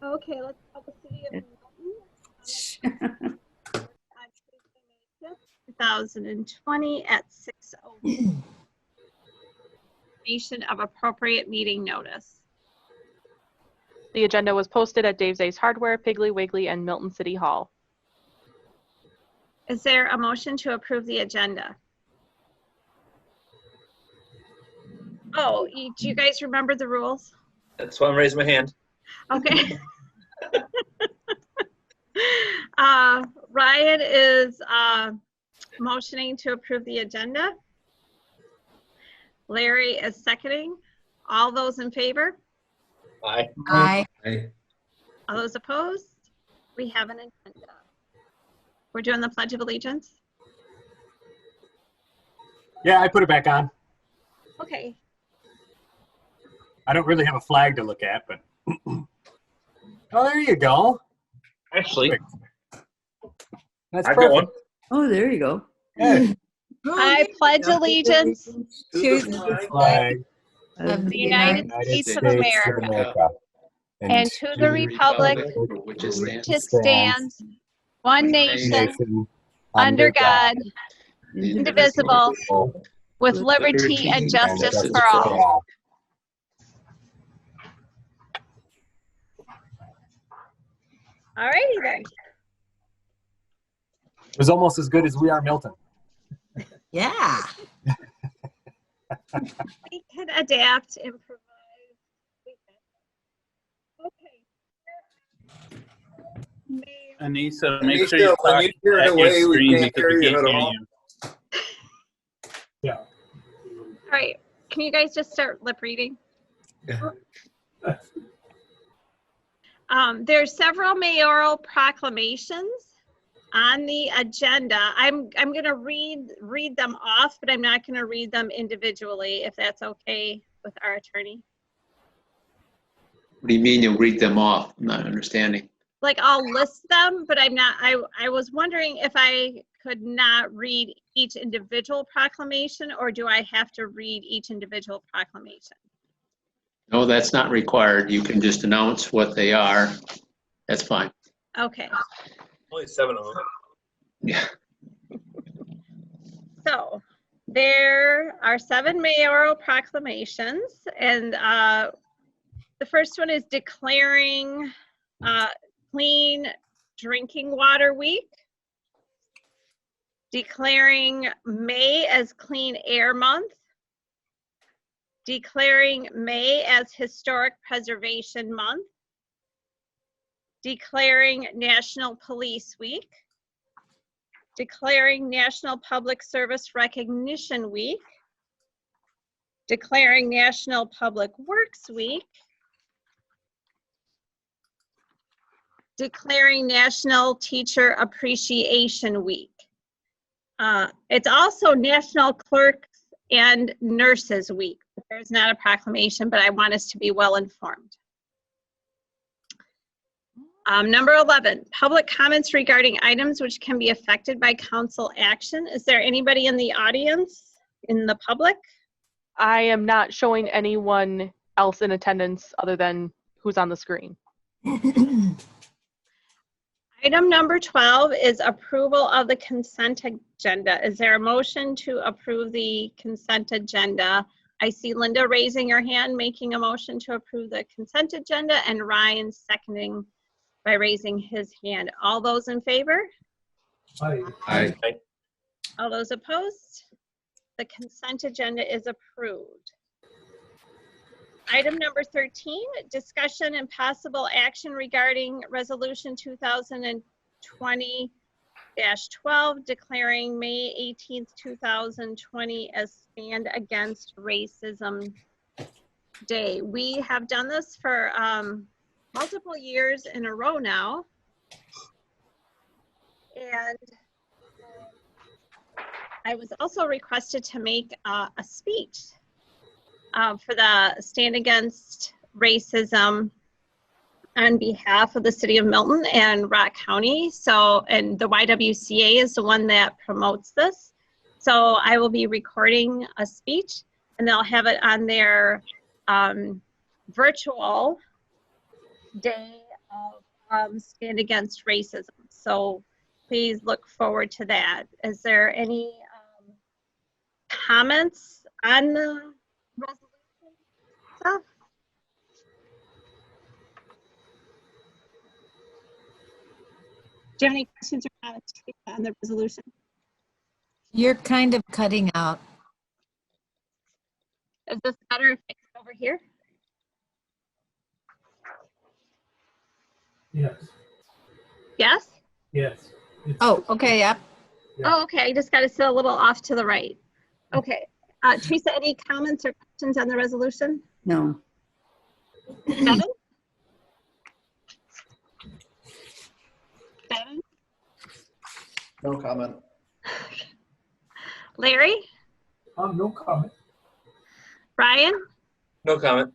Okay, let's call the city of Milton. On Tuesday, May 5th, 2020 at 6:00. Information of appropriate meeting notice. The agenda was posted at Dave's Ace Hardware, Piggly Wiggly, and Milton City Hall. Is there a motion to approve the agenda? Oh, do you guys remember the rules? That's why I'm raising my hand. Okay. Ryan is motioning to approve the agenda. Larry is seconding. All those in favor? Aye. Aye. All those opposed? We have an agenda. We're doing the Pledge of Allegiance. Yeah, I put it back on. Okay. I don't really have a flag to look at, but oh, there you go. Actually, That's I've perfect. got one. Oh, there you go. Yeah. I pledge allegiance To The flag of the United States of America and to the republic which is which stands one nation under God, indivisible, with liberty and justice for all. All righty then. It was almost as good as We Are Milton. Yeah. We can adapt, improvise. Okay. Anissa, make sure you when talk you hear at the your way we screen can't because hear we you can't at hear all. you. Yeah. All right. Can you guys just start lip reading? There's several mayoral proclamations on the agenda. I'm going to read them off, but I'm not going to read them individually, if that's okay with our attorney. What do you mean you'll read them off? I'm not understanding. Like, I'll list them, but I'm not. I was wondering if I could not read each individual proclamation, or do I have to read each individual proclamation? No, that's not required. You can just announce what they are. That's fine. Okay. Only 7 of them. Yeah. So there are 7 mayoral proclamations, and the first one is declaring Clean Drinking Water Week, declaring May as Clean Air Month, declaring May as Historic Preservation Month, declaring National Police Week, declaring National Public Service Recognition Week, declaring National Public Works Week, declaring National Teacher Appreciation Week. It's also National Clerks and Nurses Week. There's not a proclamation, but I want us to be well informed. Number 11, public comments regarding items which can be affected by council action. Is there anybody in the audience, in the public? I am not showing anyone else in attendance other than who's on the screen. Item number 12 is approval of the consent agenda. Is there a motion to approve the consent agenda? I see Linda raising her hand, making a motion to approve the consent agenda, and Ryan seconding by raising his hand. All those in favor? Aye. All those opposed? The consent agenda is approved. Item number 13, discussion and possible action regarding resolution 2020-12 declaring May 18th, 2020 as Stand Against Racism Day. We have done this for multiple years in a row now. And I was also requested to make a speech for the Stand Against Racism on behalf of the city of Milton and Rock County. So, and the YWCA is the one that promotes this. So I will be recording a speech and they'll have it on their virtual day of Stand Against Racism. So please look forward to that. Is there any comments on the resolution stuff? Do you have any questions or comments on the resolution? You're kind of cutting out. Is this better if I come over here? Yes. Yes? Yes. Oh, okay, yep. Yeah. Oh, okay. I just got to sit a little off to the right. Okay. Teresa, any comments or questions on the resolution? No. Devin? Devin? No comment. Larry? No comment. Brian? No comment.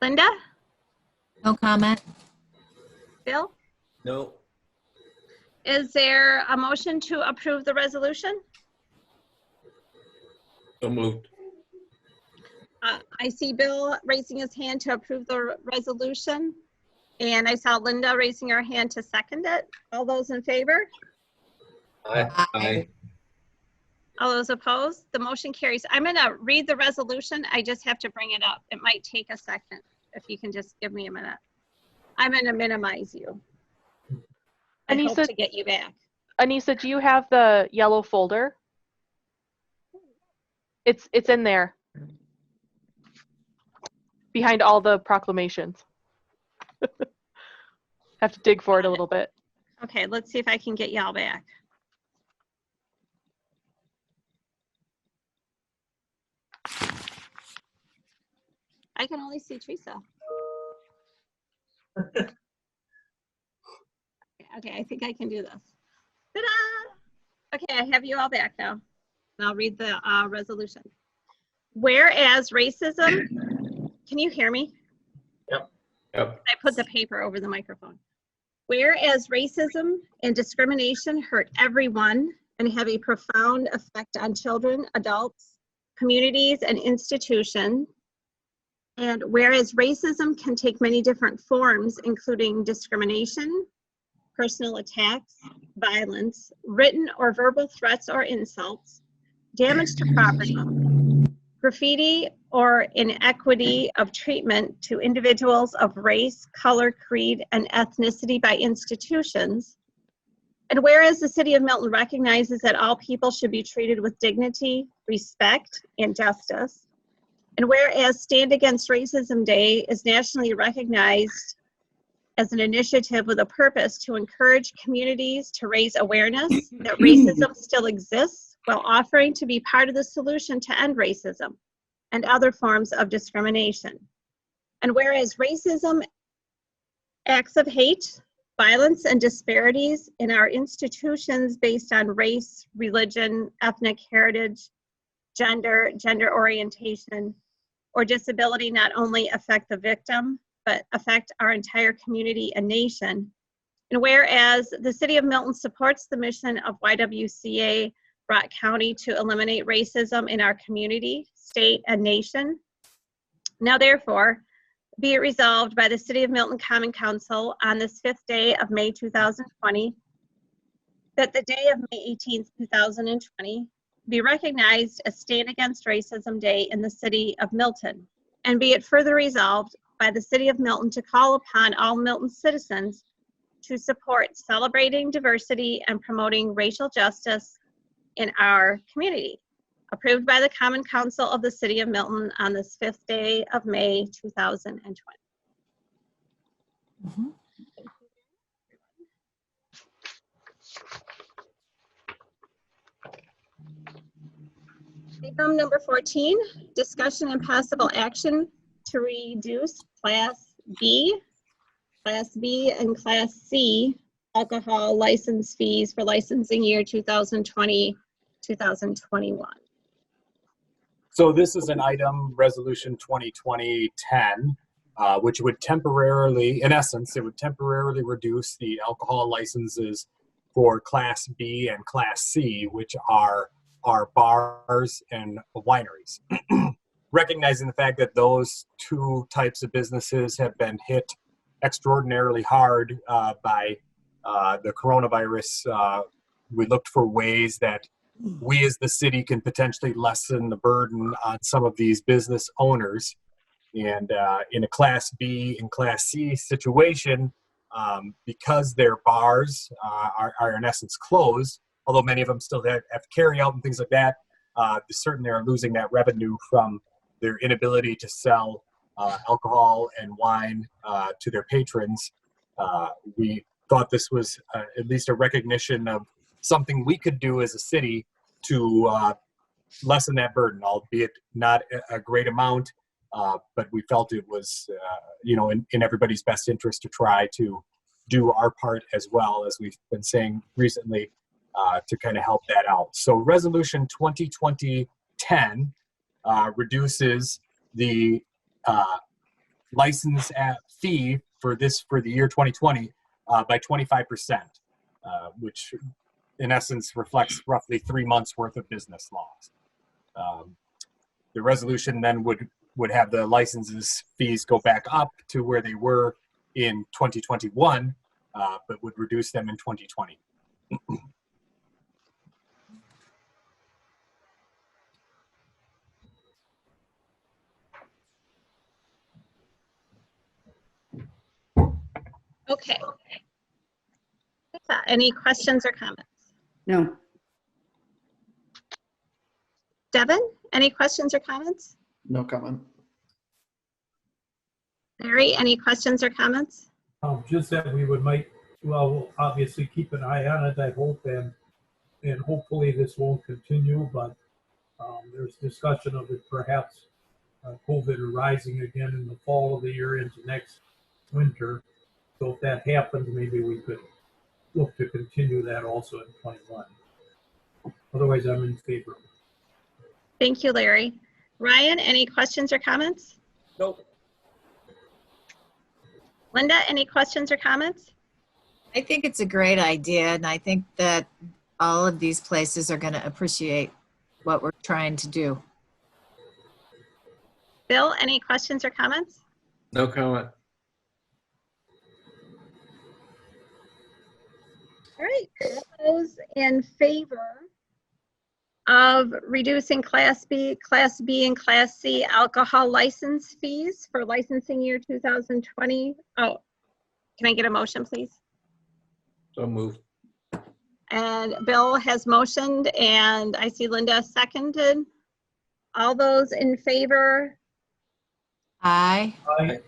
Linda? No comment. Bill? No. Is there a motion to approve the resolution? So moved. I see Bill raising his hand to approve the resolution, and I saw Linda raising her hand to second it. All those in favor? Aye. Aye. All those opposed? The motion carries. I'm going to read the resolution. I just have to bring it up. It might take a second. If you can just give me a minute. I'm going to minimize you. I hope Anissa- to get you back. Anissa, do you have the yellow folder? It's in there. Behind all the proclamations. Have to dig for it a little bit. Okay, let's see if I can get y'all back. I can only see Teresa. Okay, I think I can do this. Ta-da! Okay, I have you all back now. And I'll read the resolution. Whereas racism, can you hear me? Yep. I put the paper over the microphone. Whereas racism and discrimination hurt everyone and have a profound effect on children, adults, communities, and institutions. And whereas racism can take many different forms, including discrimination, personal attacks, violence, written or verbal threats or insults, damage to property, graffiti, or inequity of treatment to individuals of race, color, creed, and ethnicity by institutions. And whereas the City of Milton recognizes that all people should be treated with dignity, respect, and justice. And whereas Stand Against Racism Day is nationally recognized as an initiative with a purpose to encourage communities to raise awareness that racism still exists while offering to be part of the solution to end racism and other forms of discrimination. And whereas racism, acts of hate, violence, and disparities in our institutions based on race, religion, ethnic heritage, gender orientation, or disability not only affect the victim, but affect our entire community and nation. And whereas the City of Milton supports the mission of YWCA Brock County to eliminate racism in our community, state, and nation. Now therefore, be it resolved by the City of Milton Common Council on this 5th day of May 2020, that the day of May 18th, 2020, be recognized as Stand Against Racism Day in the City of Milton. And be it further resolved by the City of Milton to call upon all Milton citizens to support celebrating diversity and promoting racial justice in our community. Approved by the Common Council of the City of Milton on this 5th day of May 2020. Mhm. Item number 14, discussion and possible action to reduce Class B and Class C alcohol license fees for licensing year 2020, 2021. So this is an item, Resolution 2020-10, which would temporarily, in essence, it would temporarily reduce the alcohol licenses for Class B and Class C, which are bars and wineries. Recognizing the fact that those two types of businesses have been hit extraordinarily hard by the coronavirus. We looked for ways that we as the city can potentially lessen the burden on some of these business owners. And in a Class B and Class C situation, because their bars are in essence closed, although many of them still have carry out and things like that, certainly are losing that revenue from their inability to sell alcohol and wine to their patrons. We thought this was at least a recognition of something we could do as a city to lessen that burden, albeit not a great amount, but we felt it was, in everybody's best interest to try to do our part as well, as we've been saying recently, to kind of help that out. So Resolution 2020-10 reduces the license fee for the year 2020 by 25%, which in essence reflects roughly 3 months worth of business loss. The resolution then would have the licenses fees go back up to where they were in 2021, but would reduce them in 2020. Okay. Any questions or comments? No. Devin, any questions or comments? No comment. Larry, any questions or comments? Just that we we'll obviously keep an eye on it, I hope, and hopefully this won't continue, but there's discussion of it perhaps COVID arising again in the fall of the year into next winter. So if that happens, maybe we could look to continue that also in 21. Otherwise, I'm in favor. Thank you, Larry. Ryan, any questions or comments? Nope. Linda, any questions or comments? I think it's a great idea, and I think that all of these places are going to appreciate what we're trying to do. Bill, any questions or comments? No comment. All right, those in favor of reducing Class B, and Class C alcohol license fees for licensing year 2020. Oh, can I get a motion, please? So moved. And Bill has motioned, and I see Linda seconded. All those in favor? Aye. Aye.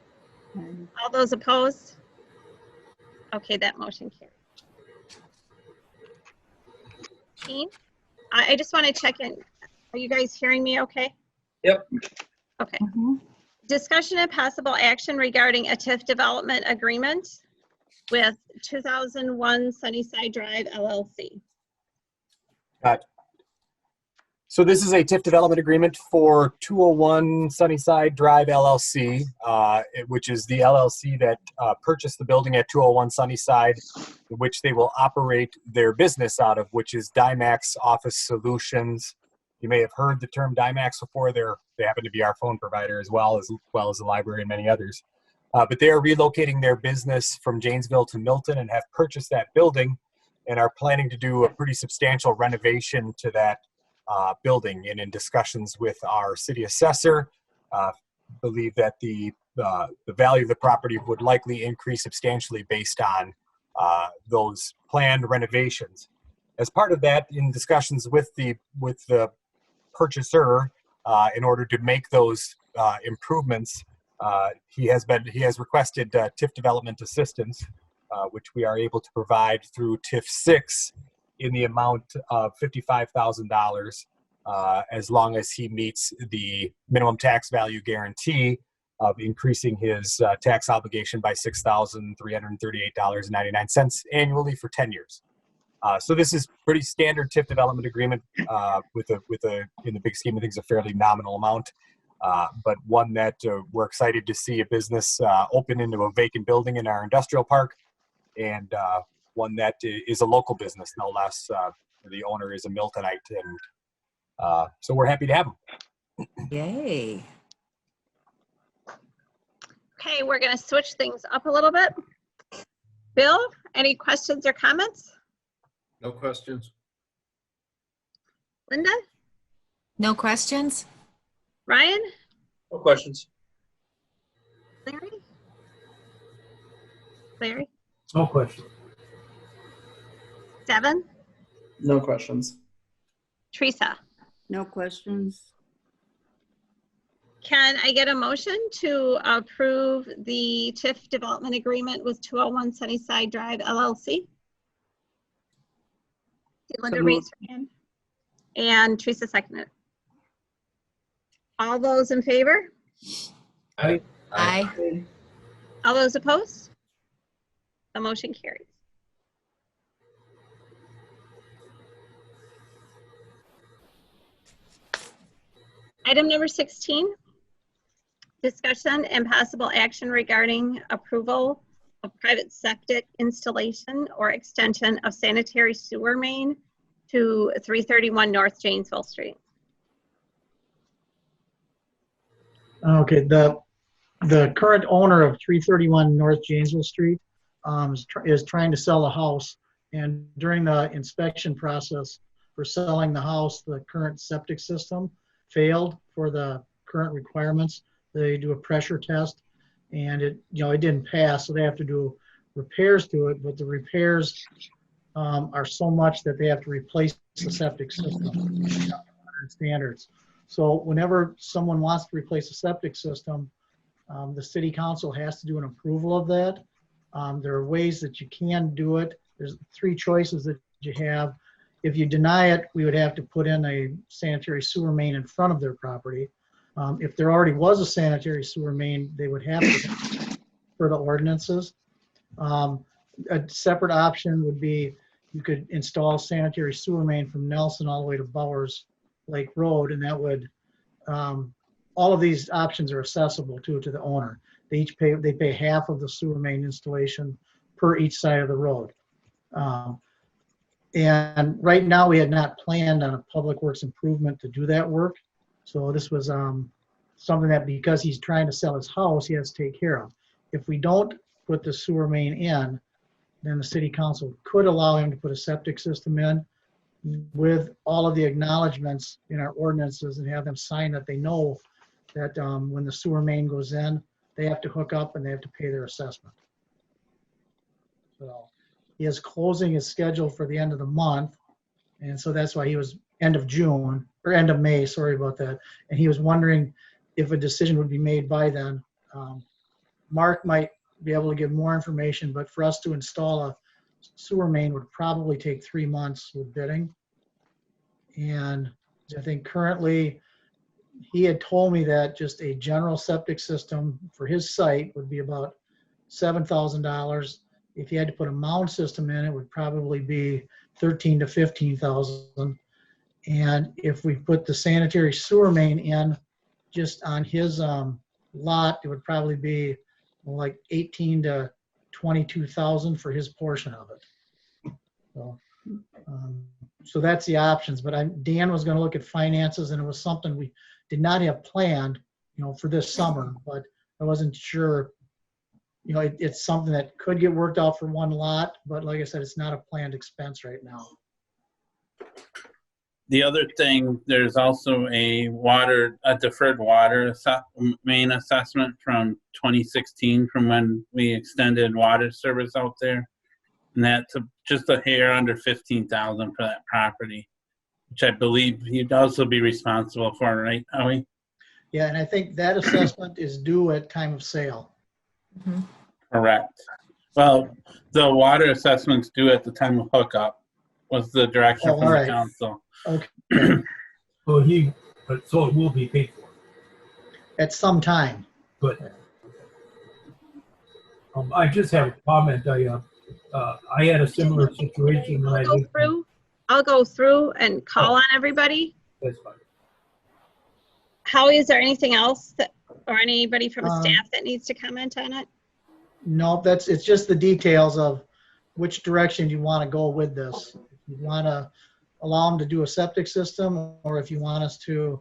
All those opposed? Okay, that motion carries. Team, I just want to check in. Are you guys hearing me okay? Yep. Okay. Discussion and possible action regarding a TIF development agreement with 2001 Sunnyside Drive LLC. So this is a TIF development agreement for 201 Sunnyside Drive LLC, which is the LLC that purchased the building at 201 Sunnyside, which they will operate their business out of, which is Dymax Office Solutions. You may have heard the term Dymax before. They happen to be our phone provider as well as the library and many others. But they are relocating their business from Janesville to Milton and have purchased that building and are planning to do a pretty substantial renovation to that building. And in discussions with our city assessor, believe that the value of the property would likely increase substantially based on those planned renovations. As part of that, in discussions with the purchaser, in order to make those improvements, he has requested TIF development assistance, which we are able to provide through TIF 6 in the amount of $55,000, as long as he meets the minimum tax value guarantee of increasing his tax obligation by $6,338.99 annually for 10 years. So this is pretty standard TIF development agreement with a in the big scheme of things, a fairly nominal amount, but one that we're excited to see a business open into a vacant building in our industrial park, and one that is a local business, no less. The owner is a Miltonite, and so we're happy to have him. Yay. Okay, we're going to switch things up a little bit. Bill, any questions or comments? No questions. Linda? No questions? Ryan? No questions. Larry? Larry? No question. Devin? No questions. Teresa? No questions. Can I get a motion to approve the TIF development agreement with 201 Sunnyside Drive LLC? Linda So raised her hand. And Teresa seconded. All those in favor? Aye. All those opposed? The motion carries. Item number 16, discussion and possible action regarding approval of private septic installation or extension of sanitary sewer main to 331 North Janesville Street. Okay, the current owner of 331 North Janesville Street is trying to sell a house, and during the inspection process for selling the house, the current septic system failed for the current requirements. They do a pressure test, and it didn't pass, so they have to do repairs to it, but the repairs are so much that they have to replace the septic system standards. So whenever someone wants to replace a septic system, the city council has to do an approval of that. There are ways that you can do it. There's 3 choices that you have. If you deny it, we would have to put in a sanitary sewer main in front of their property. If there already was a sanitary sewer main, they would have to for the ordinances. A separate option would be you could install sanitary sewer main from Nelson all the way to Bowers Lake Road, and that would, all of these options are accessible to the owner. They pay half of the sewer main installation per each side of the road. And right now we had not planned on a public works improvement to do that work. So this was something that, because he's trying to sell his house, he has to take care of. If we don't put the sewer main in, then the city council could allow him to put a septic system in with all of the acknowledgements in our ordinances and have them sign that they know that when the sewer main goes in, they have to hook up and they have to pay their assessment. So his closing is scheduled for the end of the month. And so that's why he was end of June or end of May, sorry about that. And he was wondering if a decision would be made by then. Mark might be able to give more information, but for us to install a sewer main would probably take 3 months with bidding. And I think currently he had told me that just a general septic system for his site would be about $7,000. If you had to put a mound system in, it would probably be $13,000 to $15,000. And if we put the sanitary sewer main in just on his lot, it would probably be like $18,000 to $22,000 for his portion of it. So that's the options. But Dan was going to look at finances, and it was something we did not have planned, for this summer. But I wasn't sure. It's something that could get worked out for one lot, but like I said, it's not a planned expense right now. The other thing, there's also a deferred water main assessment from 2016 from when we extended water service out there. And that's just a hair under $15,000 for that property, which I believe he'd also be responsible for, right, Howie? Yeah, and I think that assessment is due at time of sale. Mm-hmm. Correct. Well, the water assessment's due at the time of hookup was the direction from the council. Okay. So it will be paid for. At some time. Good. I just have a comment. I had a similar situation when I'll go through and call on everybody. That's fine. Howie, is there anything else or anybody from staff that needs to comment on it? No, it's just the details of which direction you want to go with this. If you want to allow them to do a septic system, or if you want us to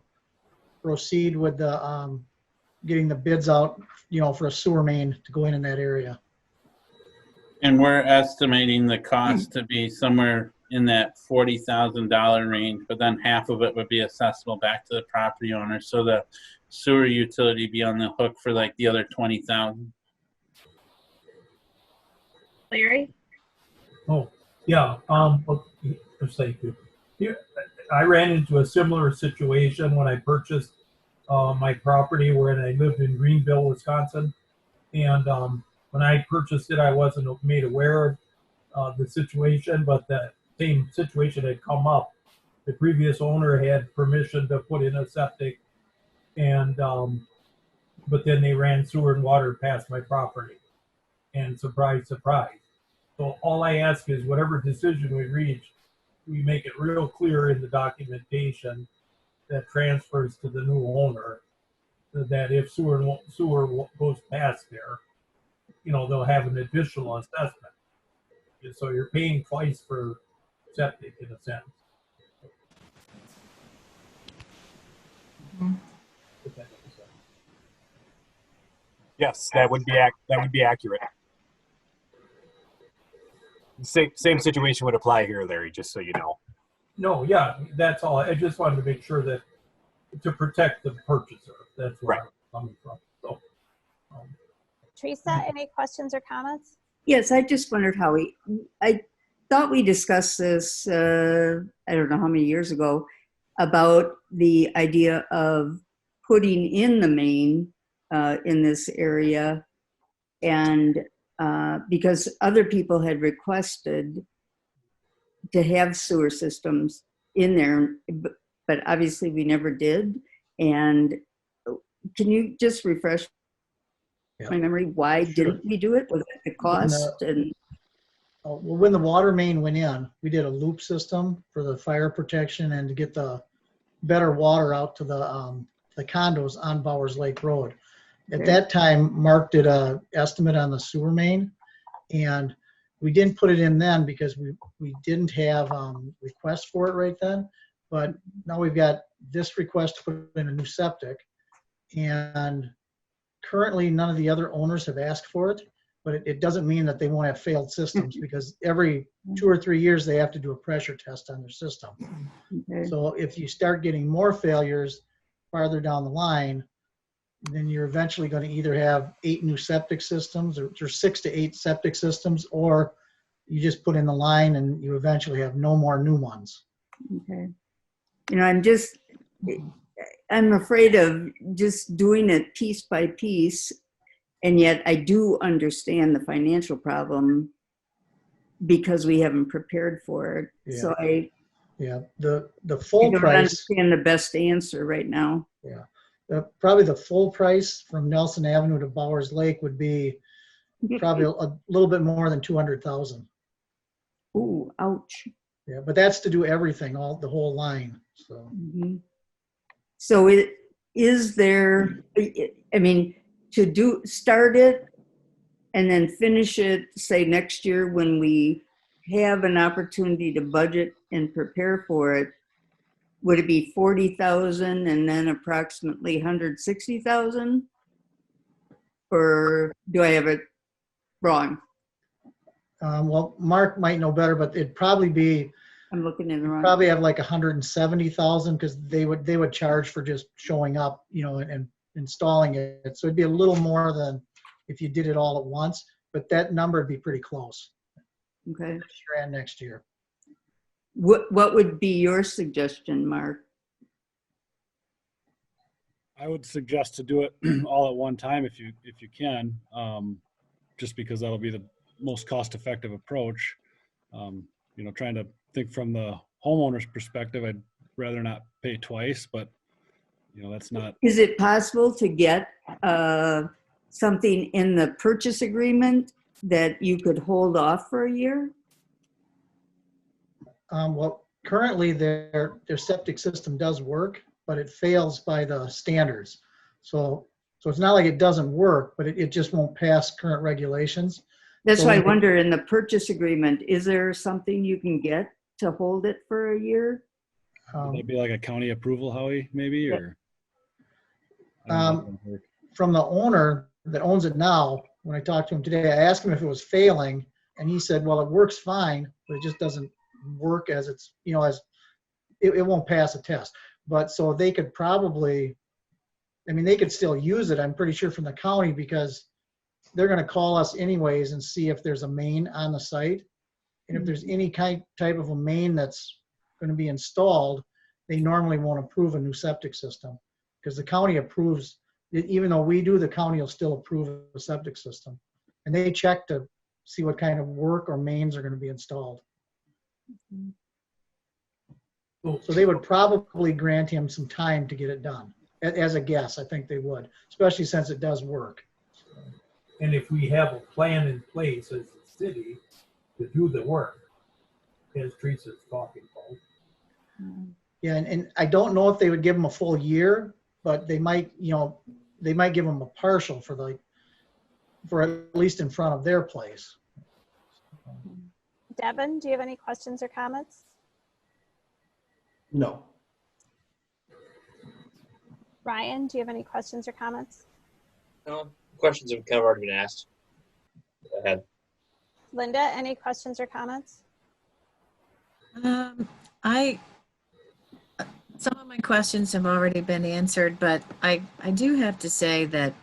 proceed with the getting the bids out, for a sewer main to go in that area. And we're estimating the cost to be somewhere in that $40,000 range, but then half of it would be accessible back to the property owner. So the sewer utility be on the hook for like the other 20,000. Larry? Oh, yeah, thank you. Here, I ran into a similar situation when I purchased my property where I lived in Greenville, Wisconsin. And when I purchased it, I wasn't made aware of the situation, but the same situation had come up. The previous owner had permission to put in a septic, and but then they ran sewer and water past my property. And surprise, surprise. So all I ask is whatever decision we reach, we make it real clear in the documentation that transfers to the new owner, that if sewer goes past there, they'll have an additional assessment. And so you're paying twice for septic in a sense. If that makes sense. Yes, that would be accurate. Same situation would apply here, Larry, just so you know. No, yeah, that's all. I just wanted to make sure that to protect the purchaser. That's where I'm coming from. So, Teresa, any questions or comments? Yes, I just wondered how I thought we discussed this, I don't know how many years ago, about the idea of putting in the main in this area. And because other people had requested to have sewer systems in there, but obviously we never did. And can you just refresh my memory? Why didn't we do it? Was it the cost? Well, when the water main went in, we did a loop system for the fire protection and to get the better water out to the condos on Bowers Lake Road. At that time, Mark did a estimate on the sewer main, and we didn't put it in then because we didn't have requests for it right then. But now we've got this request to put in a new septic, and currently none of the other owners have asked for it, but it doesn't mean that they won't have failed systems because every 2 or 3 years they have to do a pressure test on their system. Okay. So if you start getting more failures farther down the line, then you're eventually going to either have 8 new septic systems or 6 to 8 septic systems, or you just put in the line and you eventually have no more new ones. Okay. I'm afraid of just doing it piece by piece, and yet I do understand the financial problem because we haven't prepared for it. Yeah. So The full I don't price. understand the best answer right now. Yeah. Probably the full price from Nelson Avenue to Bowers Lake would be probably a little bit more than 200,000. Ooh, ouch. Yeah, but that's to do everything, the whole line. So. Mm-hmm. So is there, I mean, start it and then finish it, say next year when we have an opportunity to budget and prepare for it, would it be 40,000 and then approximately 160,000? Or do I have it wrong? Well, Mark might know better, but it'd probably be, I'm looking in the wrong. probably have like 170,000 because they would charge for just showing up, and installing it. So it'd be a little more than if you did it all at once, but that number would be pretty close. Okay. This year and next year. What would be your suggestion, Mark? I would suggest to do it all at one time if you can, just because that'll be the most cost-effective approach. Trying to think from the homeowner's perspective, I'd rather not pay twice, but that's not. Is it possible to get something in the purchase agreement that you could hold off for a year? Well, currently their septic system does work, but it fails by the standards. So it's not like it doesn't work, but it just won't pass current regulations. That's So why I wonder, in the purchase agreement, is there something you can get to hold it for a year? Would that be like a county approval, Howie, maybe, or? from the owner that owns it now, when I talked to him today, I asked him if it was failing, and he said, well, it works fine, but it just doesn't work as it's, as it won't pass a test. But so they could probably, they could still use it, I'm pretty sure, from the county, because they're going to call us anyways and see if there's a main on the site. And if there's any type of a main that's going to be installed, they normally won't approve a new septic system, because the county approves, even though we do, the county will still approve a septic system. And they check to see what kind of work or mains are going to be installed. So they would probably grant him some time to get it done. As a guess, I think they would, especially since it does work. And if we have a plan in place as a city to do the work, as Teresa's talking about. Yeah, and I don't know if they would give them a full year, but they might, they might give them a partial for at least in front of their place. Devin, do you have any questions or comments? No. Ryan, do you have any questions or comments? No. Questions have kind of already been asked. Go ahead. Linda, any questions or comments? Some of my questions have already been answered, but I do have to say that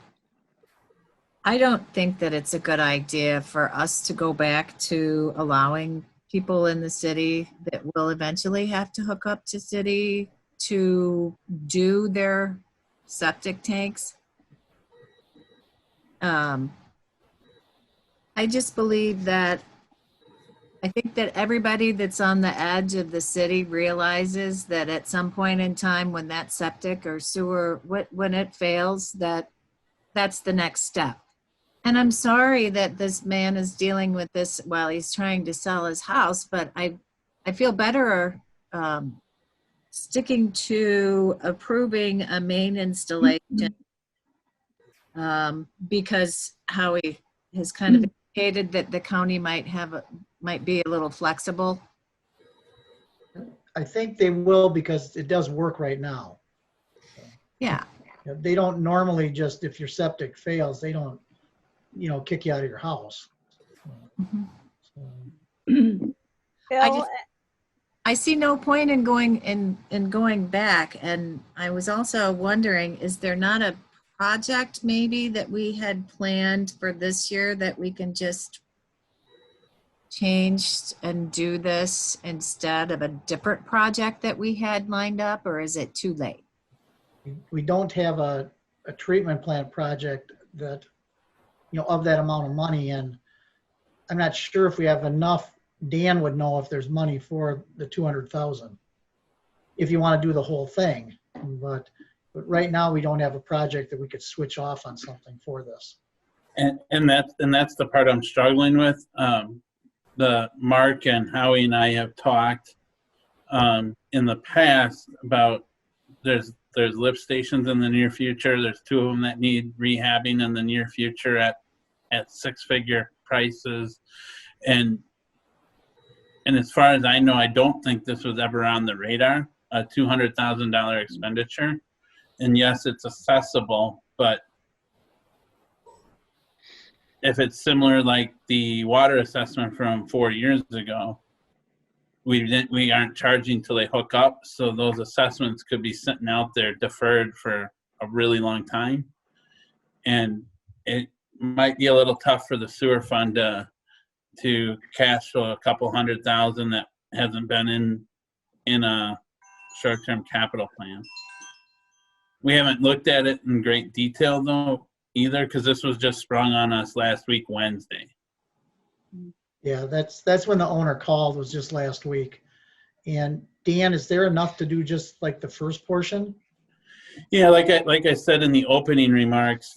I don't think that it's a good idea for us to go back to allowing people in the city that will eventually have to hook up to city to do their septic tanks. I just believe that I think that everybody that's on the edge of the city realizes that at some point in time when that septic or sewer, when it fails, that's the next step. And I'm sorry that this man is dealing with this while he's trying to sell his house, but I feel better sticking to approving a main installation because Howie has kind of indicated that the county might be a little flexible. I think they will, because it does work right now. Yeah. They don't normally just, if your septic fails, they don't, kick you out of your house. Mm-hmm. I see no point in going back. And I was also wondering, is there not a project maybe that we had planned for this year that we can just change and do this instead of a different project that we had lined up, or is it too late? We don't have a treatment plant project that, of that amount of money, and I'm not sure if we have enough. Dan would know if there's money for the 200,000 if you want to do the whole thing, but right now we don't have a project that we could switch off on something for this. And that's the part I'm struggling with. The Mark and Howie and I have talked in the past about there's lift stations in the near future. There's 2 of them that need rehabbing in the near future at 6-figure prices. And as far as I know, I don't think this was ever on the radar, a $200,000 expenditure. And yes, it's accessible, but if it's similar like the water assessment from 4 years ago, we aren't charging till they hook up, so those assessments could be sitting out there deferred for a really long time, and it might be a little tough for the sewer fund to cash flow a couple $100,000 that hasn't been in a short-term capital plan. We haven't looked at it in great detail though either, because this was just sprung on us last week Wednesday. Yeah, that's when the owner called, was just last week. And Dan, is there enough to do just like the first portion? Yeah, like I said in the opening remarks,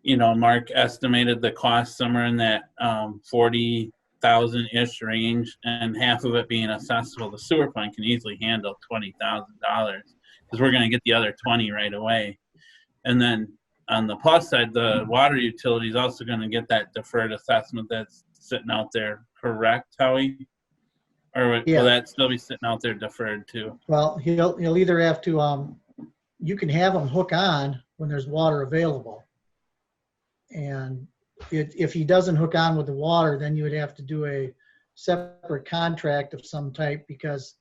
Mark estimated the cost somewhere in that 40,000-ish range, and half of it being accessible. The sewer fund can easily handle $20,000 because we're going to get the other 20 right away. And then on the plus side, the water utility is also going to get that deferred assessment that's sitting out there, correct, Howie? Or will that still be sitting out there deferred too? Well, he'll either have to, you can have them hook on when there's water available. And if he doesn't hook on with the water, then you would have to do a separate contract of some type because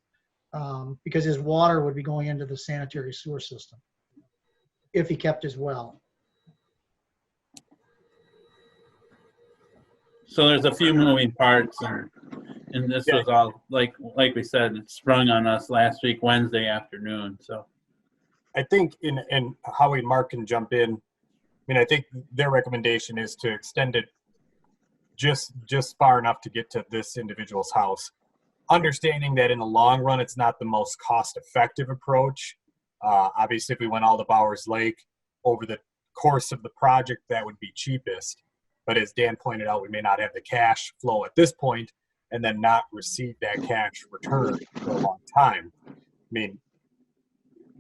his water would be going into the sanitary sewer system if he kept his well. So there's a few moving parts, and this was all, like we said, it sprung on us last week, Wednesday afternoon, so. I think and Howie and Mark can jump in. I mean, I think their recommendation is to extend it just far enough to get to this individual's house. Understanding that in the long run, it's not the most cost-effective approach. Obviously, if we went all to Bowers Lake over the course of the project, that would be cheapest. But as Dan pointed out, we may not have the cash flow at this point and then not receive that cash return for a long time. I mean,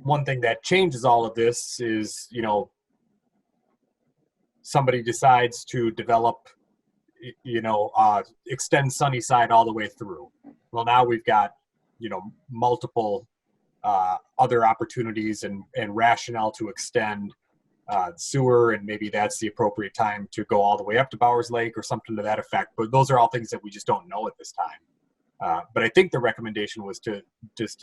one thing that changes all of this is, you know, somebody decides to develop, you know, extend Sunnyside all the way through. Well, now we've got, you know, multiple other opportunities and rationale to extend sewer, and maybe that's the appropriate time to go all the way up to Bowers Lake or something to that effect. But those are all things that we just don't know at this time. But I think the recommendation was to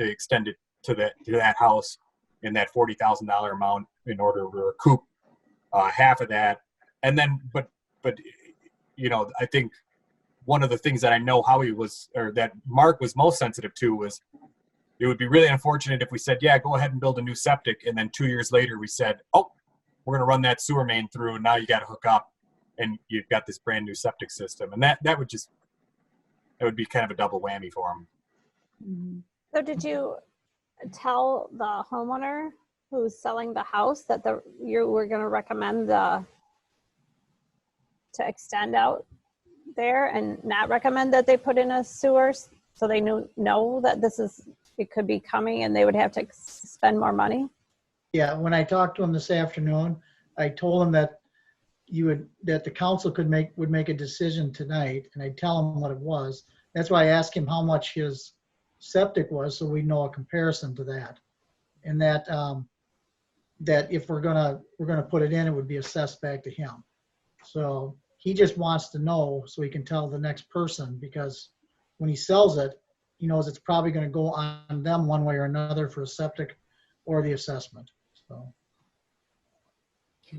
extend it to that house in that $40,000 amount in order to recoup half of that. And then, but you know, I think one of the things that I know Howie was, or that Mark was most sensitive to, was it would be really unfortunate if we said, yeah, go ahead and build a new septic, and then 2 years later we said, oh, we're going to run that sewer main through, and now you got to hook up, and you've got this brand new septic system, and that would be kind of a double whammy for him. So did you tell the homeowner who's selling the house that you were going to recommend to extend out there and not recommend that they put in a sewer, so they know that it could be coming and they would have to spend more money? Yeah, when I talked to him this afternoon, I told him that that the council would make a decision tonight, and I'd tell him what it was. That's why I asked him how much his septic was, so we know a comparison to that, and that if we're gonna put it in, it would be assessed back to him. So he just wants to know so he can tell the next person, because when he sells it, he knows it's probably going to go on them one way or another for a septic or the assessment. So.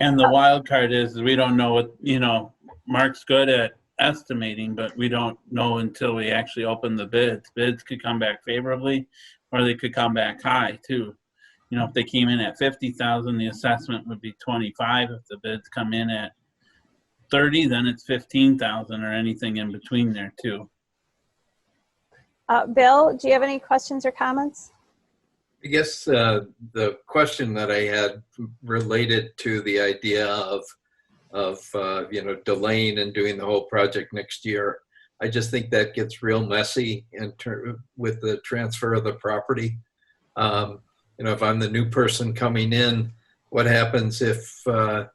And the wild card is we don't know what, you know, Mark's good at estimating, but we don't know until we actually open the bids. Bids could come back favorably, or they could come back high too. You know, if they came in at 50,000, the assessment would be 25. If the bids come in at 30, then it's 15,000, or anything in between there too. Bill, do you have any questions or comments? I guess the question that I had related to the idea of you know, delaying and doing the whole project next year. I just think that gets real messy with the transfer of the property. You know, if I'm the new person coming in, what happens if I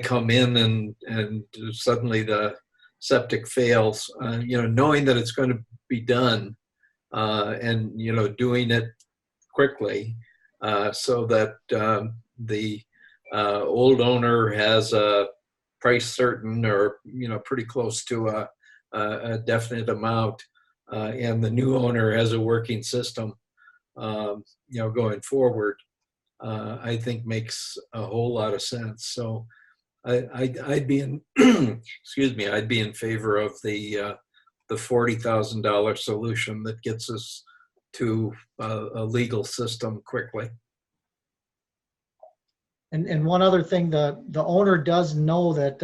come in and suddenly the septic fails? You know, knowing that it's going to be done, and, you know, doing it quickly so that the old owner has a price certain, or, you know, pretty close to a definite amount, and the new owner has a working system, you know, going forward, I think makes a whole lot of sense. So I'd be in, excuse me, I'd be in favor of the $40,000 solution that gets us to a legal system quickly. And one other thing, the owner does know that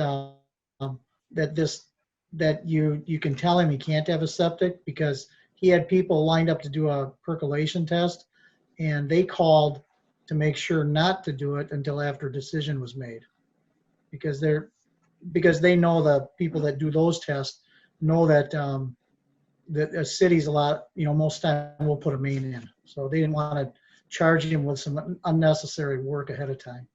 that you can tell him he can't have a septic, because he had people lined up to do a percolation test, and they called to make sure not to do it until after decision was made, because they know the people that do those tests know that that a city's a lot, you know, most time we'll put a main in, so they didn't want to charge him with some unnecessary work ahead of time.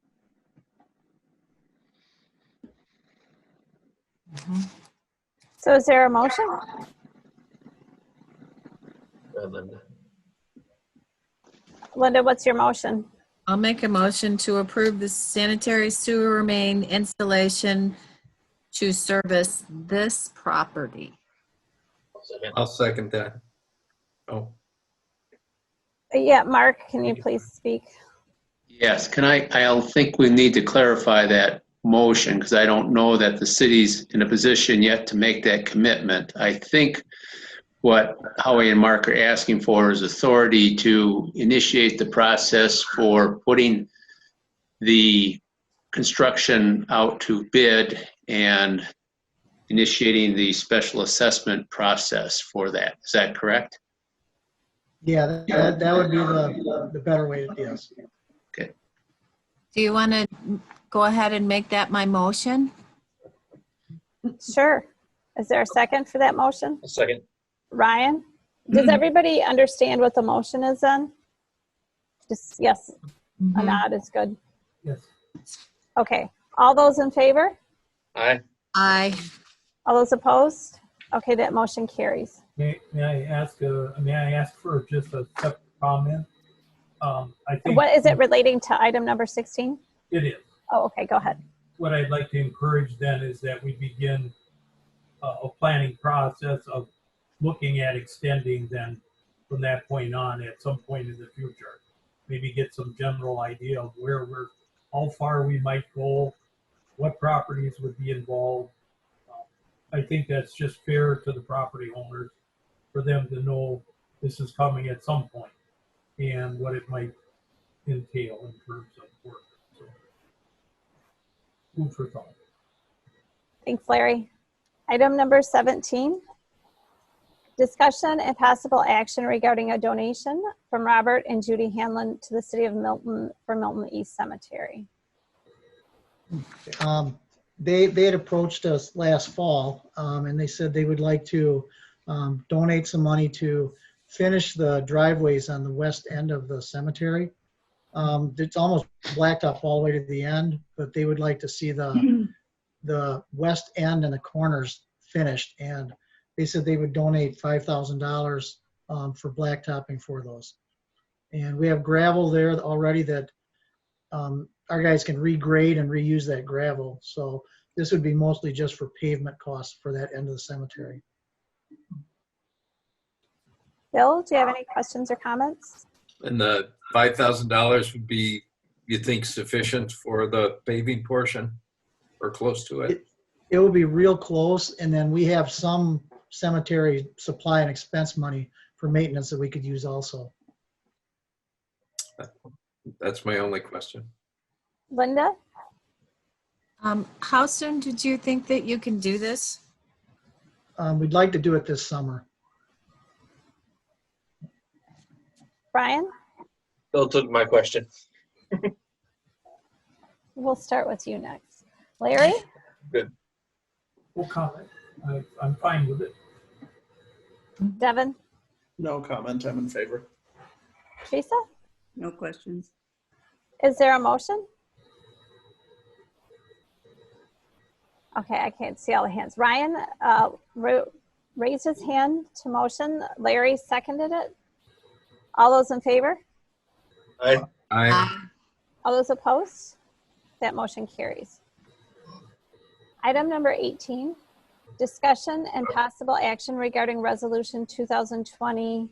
So is there a motion? Linda, what's your motion? I'll make a motion to approve the sanitary sewer main installation to service this property. I'll second that. Oh, Yeah, Mark, can you please speak? Yes, I think we need to clarify that motion because I don't know that the city's in a position yet to make that commitment. I think what Howie and Mark are asking for is authority to initiate the process for putting the construction out to bid and initiating the special assessment process for that. Is that correct? Yeah, that would be the better way to, yes. Do you want to go ahead and make that my motion? Sure. Is there a second for that motion? A second. Ryan, does everybody understand what the motion is then? Just, yes, a nod is good. Yes. Okay, all those in favor? Aye. Aye. All those opposed? Okay, that motion carries. May I ask for just a separate comment? I think What is it relating to item number 16? it is. Oh, okay, go ahead. What I'd like to encourage then is that we begin a planning process of looking at extending then from that point on at some point in the future. Maybe get some general idea of how far we might go, what properties would be involved. I think that's just fair to the property owners for them to know this is coming at some point and what it might entail in terms of work. So, food for thought. Thanks, Larry. Item number 17, discussion and possible action regarding a donation from Robert and Judy Hanlon to the city of Milton for Milton East Cemetery. They had approached us last fall, and they said they would like to donate some money to finish the driveways on the west end of the cemetery. It's almost blacked up all the way to the end, but they would like to see the west end and the corners finished, and they said they would donate $5,000 for blacktopping for those. And we have gravel there already that our guys can regrade and reuse that gravel. So this would be mostly just for pavement costs for that end of the cemetery. Bill, do you have any questions or comments? and the $5,000 would be, you think, sufficient for the paving portion or close to it? It would be real close, and then we have some cemetery supply and expense money for maintenance that we could use also. That's my only question. Linda? How soon did you think that you can do this? We'd like to do it this summer. Brian? Bill took my question. We'll start with you next. Larry? Good. We'll comment. I'm fine with it. Devin? No comment. I'm in favor. Teresa? No questions. Is there a motion? Okay, I can't see all the hands. Ryan raised his hand to motion. Larry seconded it. All those in favor? Aye. Aye. All those opposed? That motion carries. Item number 18, discussion and possible action regarding resolution 2020-05A,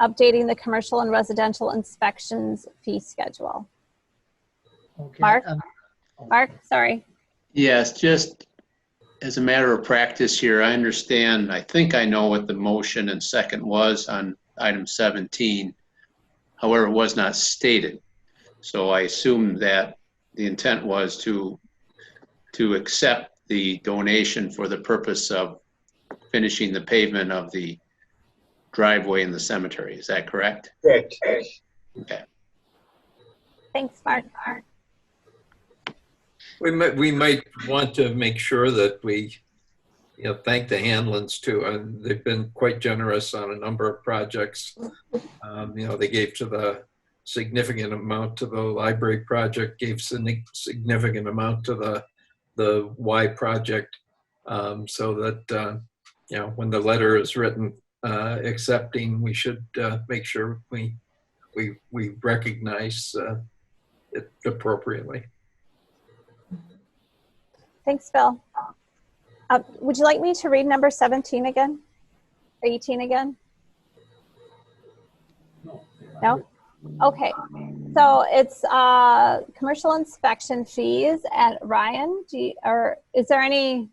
updating the commercial and residential inspections fee schedule. Okay. Mark? Mark, sorry. Yes, just as a matter of practice here, I understand, I think I know what the motion and second was on item 17. However, it was not stated. So I assume that the intent was to accept the donation for the purpose of finishing the pavement of the driveway in the cemetery. Is that correct? Correct. Okay. Thanks, Mark. We might want to make sure that we, thank the Hanlons too. They've been quite generous on a number of projects. They gave to the significant amount to the library project, gave significant amount to the Y project, so that when the letter is written, accepting, we should make sure we recognize it appropriately. Thanks, Bill. Would you like me to read number 17 again? 18 again? No? Okay. So it's commercial inspection fees. And Ryan, is there any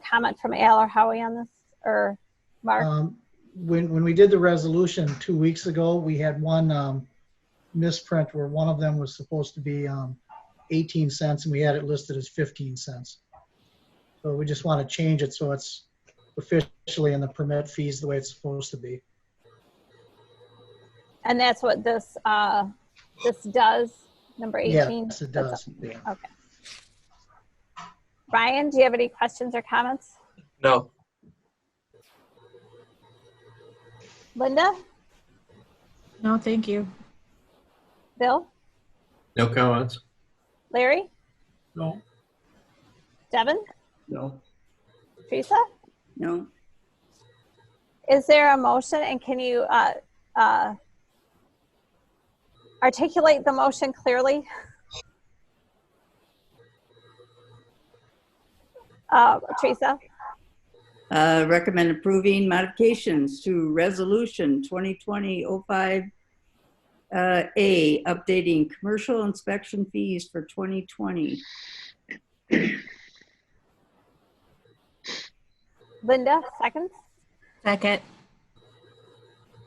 comment from Al or Howie on this, or Mark? When we did the resolution 2 weeks ago, we had one misprint where one of them was supposed to be 18 cents and we had it listed as 15 cents. So we just want to change it so it's officially in the permit fees the way it's supposed to be. And that's what this does, number 18? Yes, it does. Yeah. Okay. Ryan, do you have any questions or comments? No. Linda? No, thank you. Bill? No comments. Larry? No. Devin? No. Teresa? No. Is there a motion, and can you articulate the motion clearly? Teresa? Recommend approving modifications to Resolution 2020-05 A, updating commercial inspection fees for 2020. Linda, seconds? Second.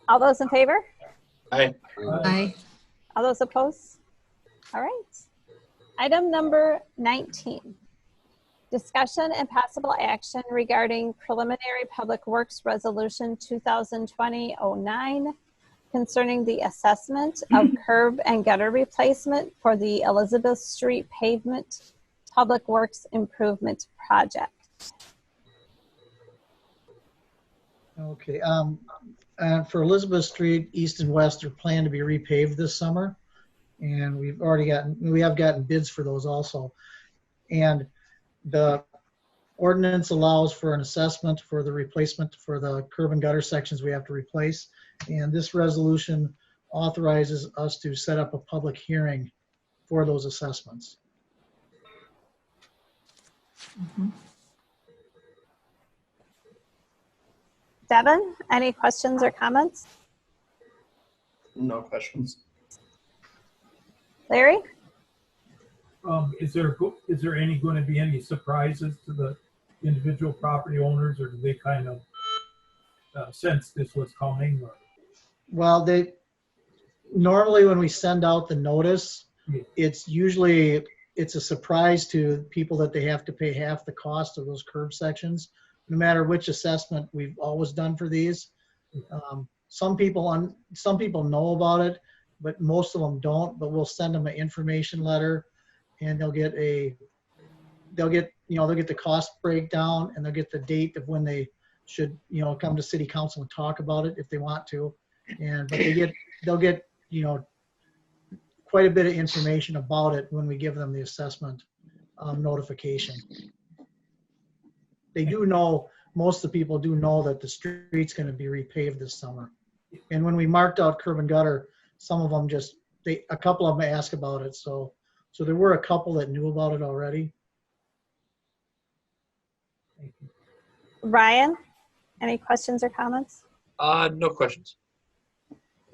All those in favor? Aye. Aye. All those opposed? All right. Item number 19. Discussion and possible action regarding preliminary public works resolution 2020-09 concerning the assessment of curb and gutter replacement for the Elizabeth Street Pavement Public Works Improvement Project. Okay. For Elizabeth Street, east and west are planned to be repaved this summer, and we have gotten bids for those also. And the ordinance allows for an assessment for the replacement for the curb and gutter sections we have to replace. And this resolution authorizes us to set up a public hearing for those assessments. Mm-hmm. Devin, any questions or comments? No questions. Larry? Is there going to be any surprises to the individual property owners, or do they kind of sense this was coming? Or? Well, normally when we send out the notice, it's a surprise to people that they have to pay half the cost of those curb sections, no matter which assessment we've always done for these. Some people know about it, but most of them don't. But we'll send them an information letter, and they'll get the cost breakdown, and they'll get the date of when they should come to city council and talk about it if they want to. But they'll get quite a bit of information about it when we give them the assessment notification. They do know, most of the people do know that the street's going to be repaved this summer. And when we marked out curb and gutter, some of them a couple of them asked about it. So there were a couple that knew about it already. Ryan, any questions or comments? No questions.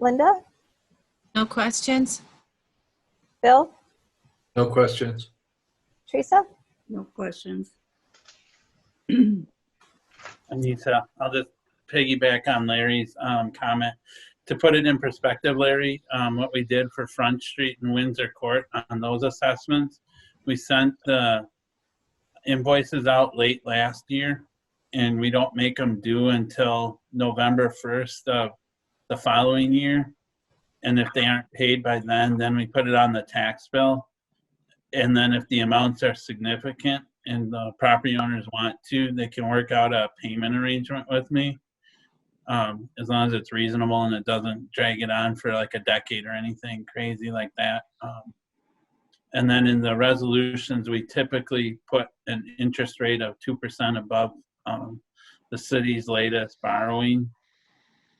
Linda? No questions? Bill? No questions. Teresa? No questions. Anita, I'll just piggyback on Larry's comment. To put it in perspective, Larry, what we did for Front Street and Windsor Court on those assessments, we sent the invoices out late last year, and we don't make them due until November 1st of the following year. And if they aren't paid by then we put it on the tax bill. And then if the amounts are significant and the property owners want to, they can work out a payment arrangement with me. As long as it's reasonable and it doesn't drag it on for like a decade or anything crazy like that. And then in the resolutions, we typically put an interest rate of 2% above the the city's latest borrowing,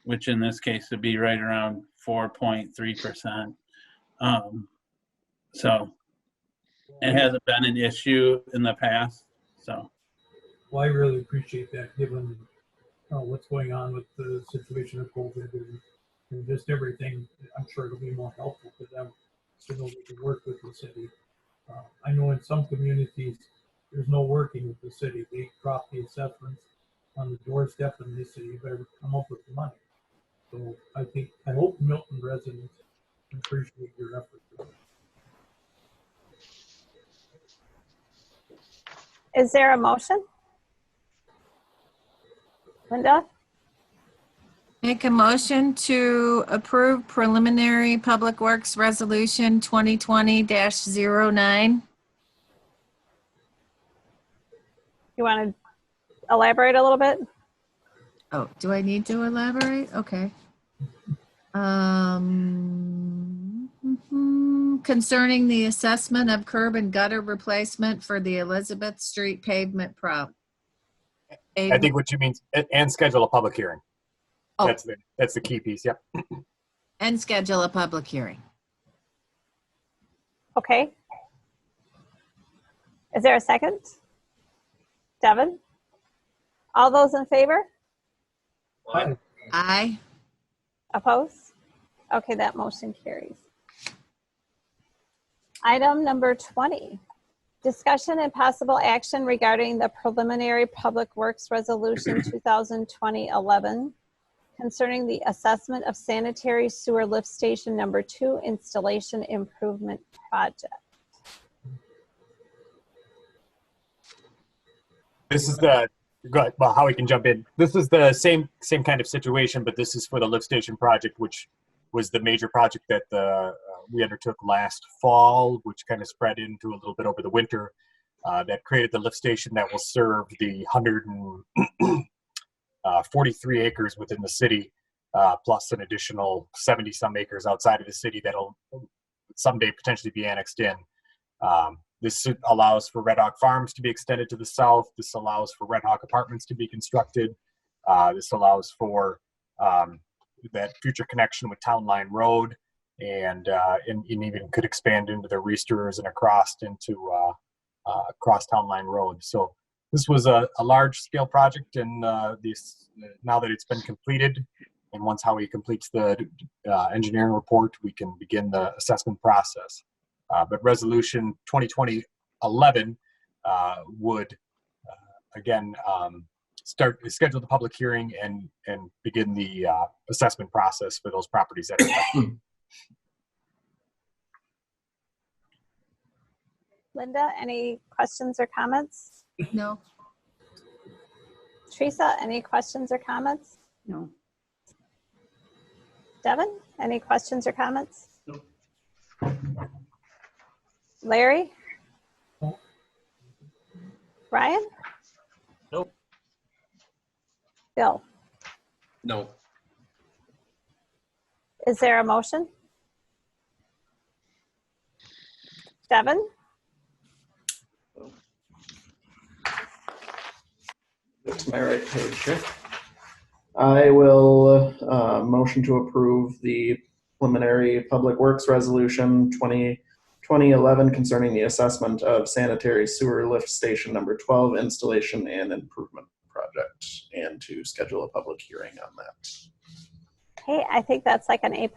which in this case would be right around 4.3%. So it hasn't been an issue in the past. So. Well, I really appreciate that, given what's going on with the situation of COVID and just everything. I'm sure it'll be more helpful to them to know they can work with the city. I know in some communities, there's no working with the city. They drop the assessments on the doorstep and they say, you better come up with the money. So I hope Milton residents appreciate your efforts. Is there a motion? Linda? Make a motion to approve preliminary Public Works Resolution 2020-09. You want to elaborate a little bit? Oh, do I need to elaborate? Okay. Concerning the assessment of curb and gutter replacement for the Elizabeth Street pavement I think what you mean, and schedule a public hearing. Oh. That's the key piece. Yep. And schedule a public hearing. Okay. Is there a second? Devin? All those in favor? Aye. Aye. Opposed? Okay, that motion carries. Item number 20, discussion and possible action regarding the preliminary Public Works Resolution 2020-11 concerning the assessment of sanitary sewer lift station number 2 installation improvement project. This is the, well, how we can jump in. This is the same kind of situation, but this is for the lift station project, which was the major project that we undertook last fall, which kind of spread into a little bit over the winter. That created the lift station that will serve the 143 acres within the city, plus an additional 70 some acres outside of the city that'll someday potentially be annexed in. This allows for Red Hawk Farms to be extended to the south. This allows for Red Hawk Apartments to be constructed. This allows for that future connection with Town Line Road, and even could expand into the Reesters and across into across Town Line Road. So this was a large scale project, and now that it's been completed, and once Howie completes the engineering report, we can begin the assessment process. But Resolution 2020-11 would again schedule the public hearing and begin the assessment process for those properties that are Linda, any questions or comments? No. Teresa, any questions or comments? No. Devin, any questions or comments? No. Larry? No. Ryan? Nope. Bill? No. Is there a motion? Devin? Go to my right page here. I will motion to approve the preliminary Public Works Resolution 2011 concerning the assessment of sanitary sewer lift station number 12 installation and improvement project, and to schedule a public hearing on that. Hey, I think that's like an A+.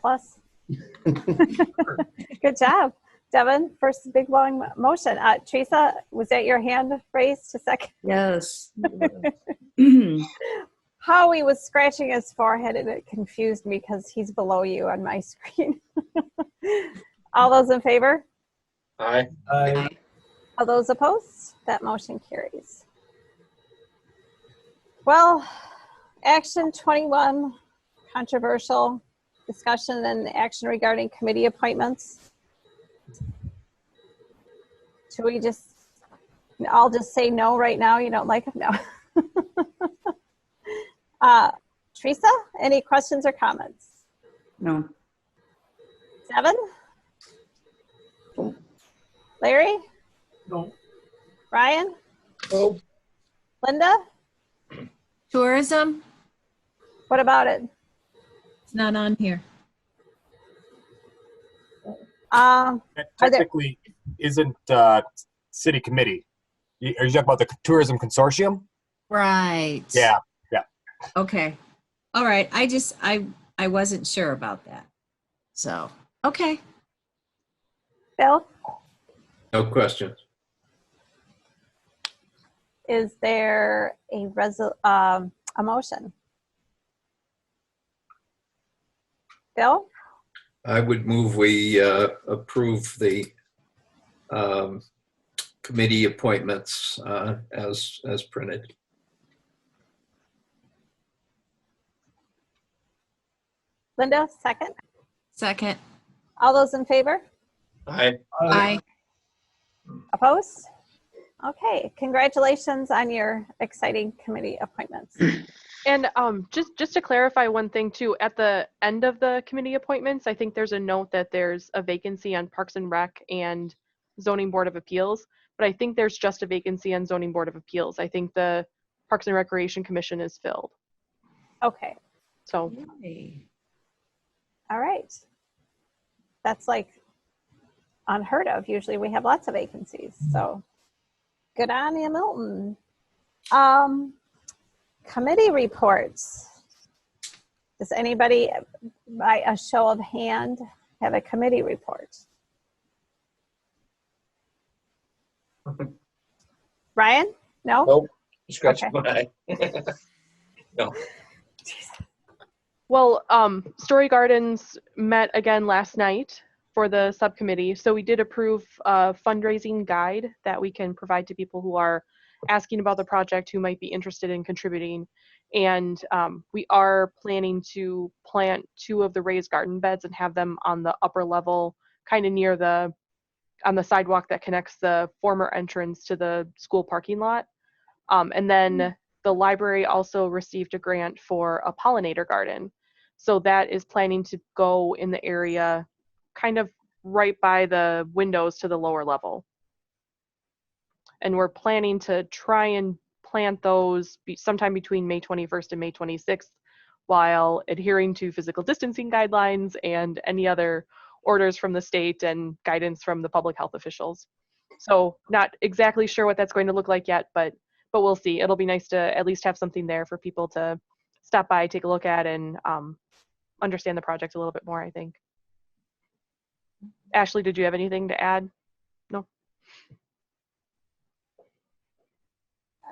Good job. Devin, first big long motion. Teresa, was that your hand raised to second? Yes. Howie was scratching his forehead and it confused me because he's below you on my screen. All those in favor? Aye. Aye. All those opposed? That motion carries. Well, action 21, controversial discussion and action regarding committee appointments. Should we I'll just say no right now? You don't like them? No. Teresa, any questions or comments? No. Devin? Larry? No. Ryan? Oh. Linda? Tourism? What about it? It's not on here. Are there, Technically, isn't city committee. Are you talking about the tourism consortium? Right. Yeah. Okay. All right. I wasn't sure about that. So, okay. Bill, No questions. is there a motion? Bill? I would move we approve the committee appointments as printed. Linda, second. Second. All those in favor? Aye. Aye. Opposed? Okay, congratulations on your exciting committee appointments. And just to clarify one thing too, at the end of the committee appointments, I think there's a note that there's a vacancy on Parks and Rec and Zoning Board of Appeals, but I think there's just a vacancy on Zoning Board of Appeals. I think the Parks and Recreation Commission is filled. Okay, So all right. That's like unheard of. Usually we have lots of vacancies, so good on you, Milton. Committee reports. Does anybody, by a show of hand, have a committee report? Ryan? No? Nope. Scratching Okay. my eye. No. Well, Story Gardens met again last night for the subcommittee. So we did approve a fundraising guide that we can provide to people who are asking about the project, who might be interested in contributing. And we are planning to plant 2 of the raised garden beds and have them on the upper level, kind of near on the sidewalk that connects the former entrance to the school parking lot. And then the library also received a grant for a pollinator garden. So that is planning to go in the area kind of right by the windows to the lower level. And we're planning to try and plant those sometime between May 21st and May 26th, while adhering to physical distancing guidelines and any other orders from the state and guidance from the public health officials. So not exactly sure what that's going to look like yet, but we'll see. It'll be nice to at least have something there for people to stop by, take a look at, and understand the project a little bit more, I think. Ashley, did you have anything to add? No?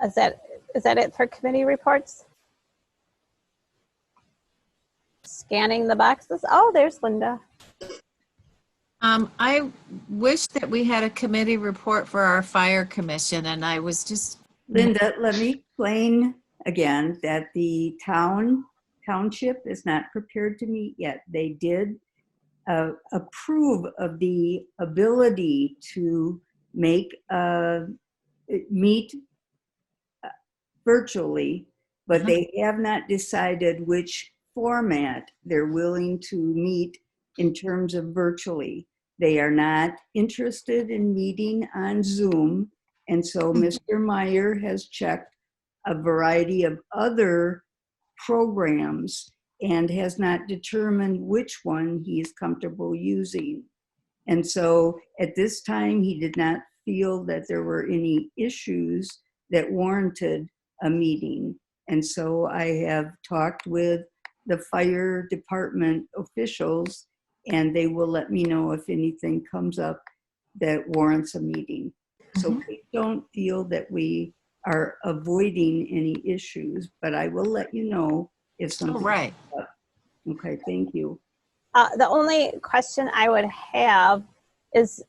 Is that it for committee reports? Scanning the boxes. Oh, there's Linda. I wish that we had a committee report for our fire commission, and I was just. Linda, let me explain again that the township is not prepared to meet yet. They did approve of the ability to meet virtually, but they have not decided which format they're willing to meet in terms of virtually. They are not interested in meeting on Zoom. And so Mr. Meyer has checked a variety of other programs and has not determined which one he is comfortable using. And so at this time, he did not feel that there were any issues that warranted a meeting. And so I have talked with the fire department officials, and they will let me know if anything comes up that warrants a meeting. So please don't feel that we are avoiding any issues, but I will let you know if something comes up. Okay, thank you. The only question I would have is,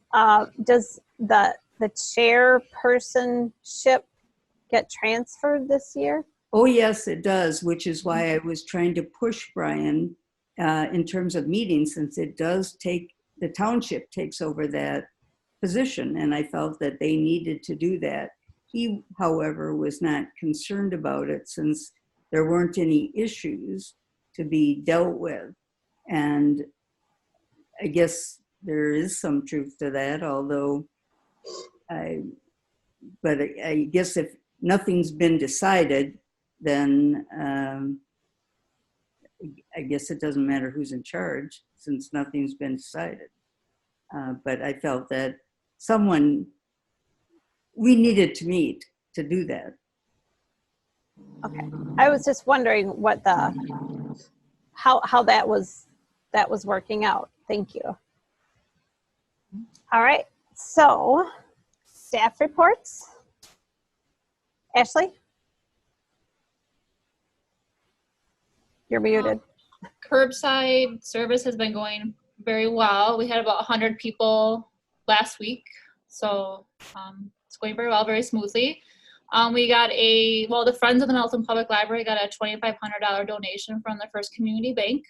does the chairpersonship get transferred this year? Oh, yes, it does, which is why I was trying to push Brian in terms of meetings, since it does take, the township takes over that position, and I felt that they needed to do that. He, however, was not concerned about it since there weren't any issues to be dealt with. And I guess there is some truth to that, although but I guess if nothing's been decided, then I guess it doesn't matter who's in charge since nothing's been decided. But I felt that we needed to meet to do that. Okay. I was just wondering what how that was working out. Thank you. All right. So, staff reports. Ashley? You're muted. Curbside service has been going very well. We had about 100 people last week, so it's going very well, very smoothly. We got the Friends of the Milton Public Library got a $2,500 donation from the First Community Bank.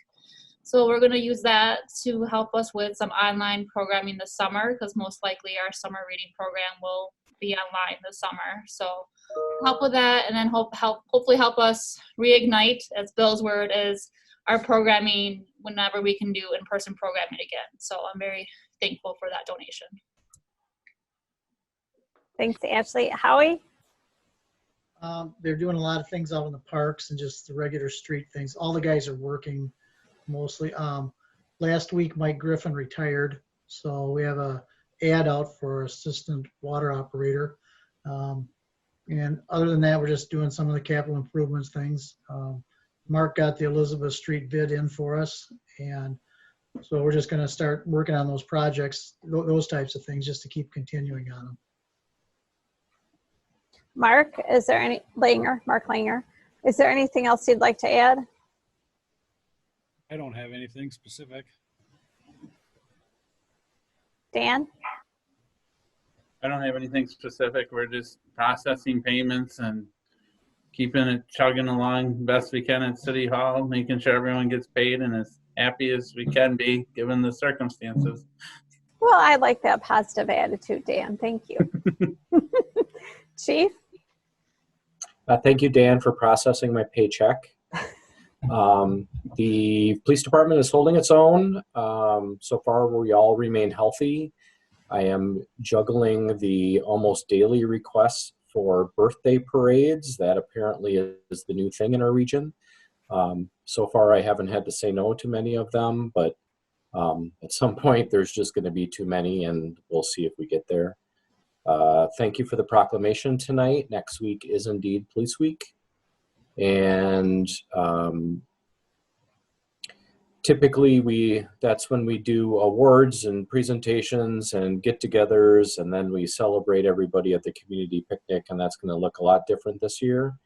So we're going to use that to help us with some online programming this summer, because most likely our summer reading program will be online this summer. So help with that, and then hopefully help us reignite, as Bill's word is, our programming whenever we can do in-person programming again. So I'm very thankful for that donation. Thanks, Ashley. Howie? They're doing a lot of things out in the parks and just the regular street things. All the guys are working mostly. Last week, Mike Griffin retired, so we have a ad out for assistant water operator. And other than that, we're just doing some of the capital improvements things. Mark got the Elizabeth Street bid in for us, and so we're just going to start working on those projects, those types of things, just to keep continuing on them. Mark Langer, is there anything else you'd like to add? I don't have anything specific. Dan? I don't have anything specific. We're just processing payments and keeping it chugging along best we can at City Hall, making sure everyone gets paid and as happy as we can be given the circumstances. Well, I like that positive attitude, Dan. Thank you. Chief? Thank you, Dan, for processing my paycheck. The police department is holding its own. So far, we all remain healthy. I am juggling the almost daily requests for birthday parades. That apparently is the new thing in our region. So far, I haven't had to say no to many of them, but at some point, there's just going to be too many, and we'll see if we get there. Thank you for the proclamation tonight. Next week is indeed Police Week. And typically that's when we do awards and presentations and get-togethers, and then we celebrate everybody at the community picnic, and that's going to look a lot different this year.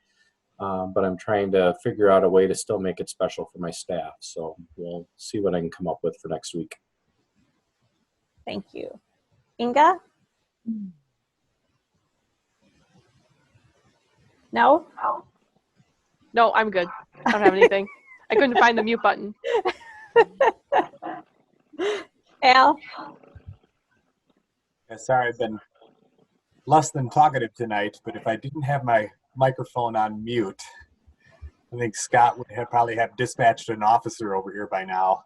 But I'm trying to figure out a way to still make it special for my staff. So we'll see what I can come up with for next week. Thank you. Inga? No? No, I'm good. I don't have anything. I couldn't find the mute button. Al? Yeah, sorry, I've been less than talkative tonight, but if I didn't have my microphone on mute, I think Scott would probably have dispatched an officer over here by now.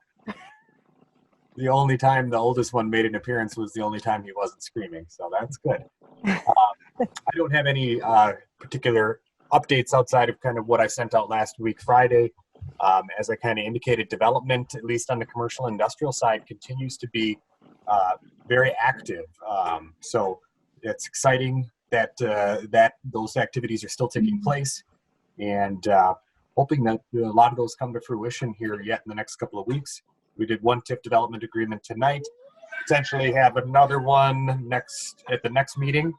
The only time the oldest one made an appearance was the only time he wasn't screaming, so that's good. I don't have any particular updates outside of kind of what I sent out last week Friday. As I kind of indicated, development, at least on the commercial industrial side, continues to be very active. So it's exciting that those activities are still taking place, and hoping that a lot of those come to fruition here yet in the next couple of weeks. We did one TIF development agreement tonight, potentially have another one at the next meeting,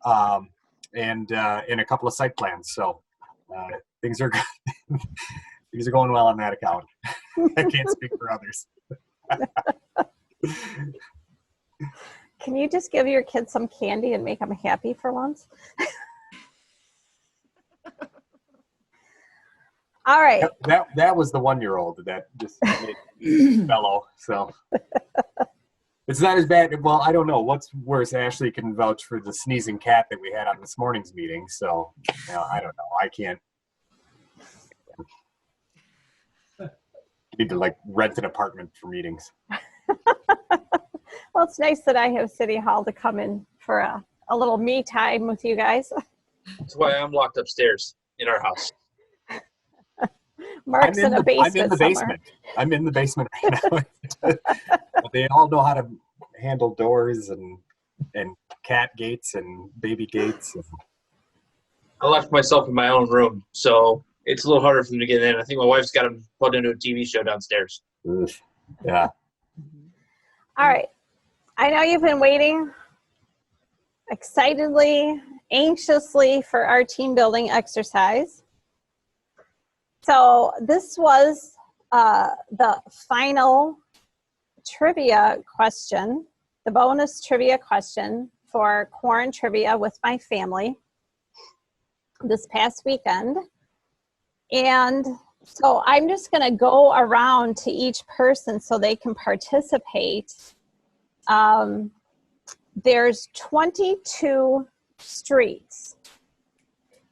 and in a couple of site plans. So things are things are going well on that account. I can't speak for others. Can you just give your kids some candy and make them happy for once? All right. That was the 1-year-old that just made bellow. So it's not as bad. Well, I don't know what's worse. Ashley can vouch for the sneezing cat that we had on this morning's meeting. So I don't know. I can't. Need to rent an apartment for meetings. Well, it's nice that I have City Hall to come in for a little me time with you guys. That's why I'm locked upstairs in our house. Mark's in a basement I'm in the somewhere. basement. I'm in the basement right now. But they all know how to handle doors and cat gates and baby gates. I left myself in my own room, so it's a little harder for them to get in. I think my wife's got them put into a TV show downstairs. Yeah. All right. I know you've been waiting excitedly, anxiously for our team building exercise. So this was the final trivia question, the bonus trivia question for Quarren Trivia with my family this past weekend. And so I'm just going to go around to each person so they can participate. There's 22 streets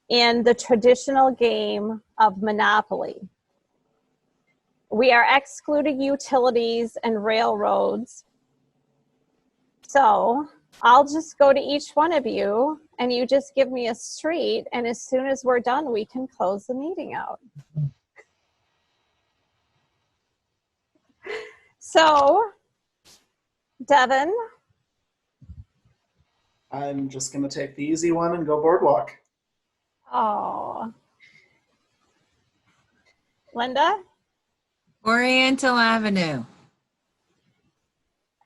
in the traditional game of Monopoly. We are excluding utilities and railroads. So I'll just go to each one of you and you just give me a street, and as soon as we're done, we can close the meeting out. So, Devin. I'm just going to take the easy one and go boardwalk. Oh. Linda? Oriental Avenue.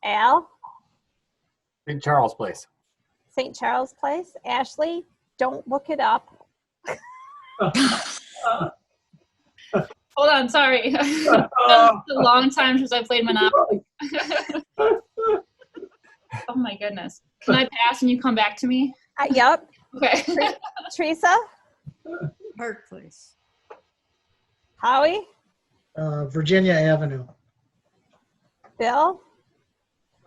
Al? St. Charles Place. St. Charles Place. Ashley, don't look it up. Hold on, sorry. It's been a long time since I played Monopoly. Oh my goodness. Can I pass and you come back to me? Yep. Okay. Teresa? Park Place. Howie? Virginia Avenue. Bill?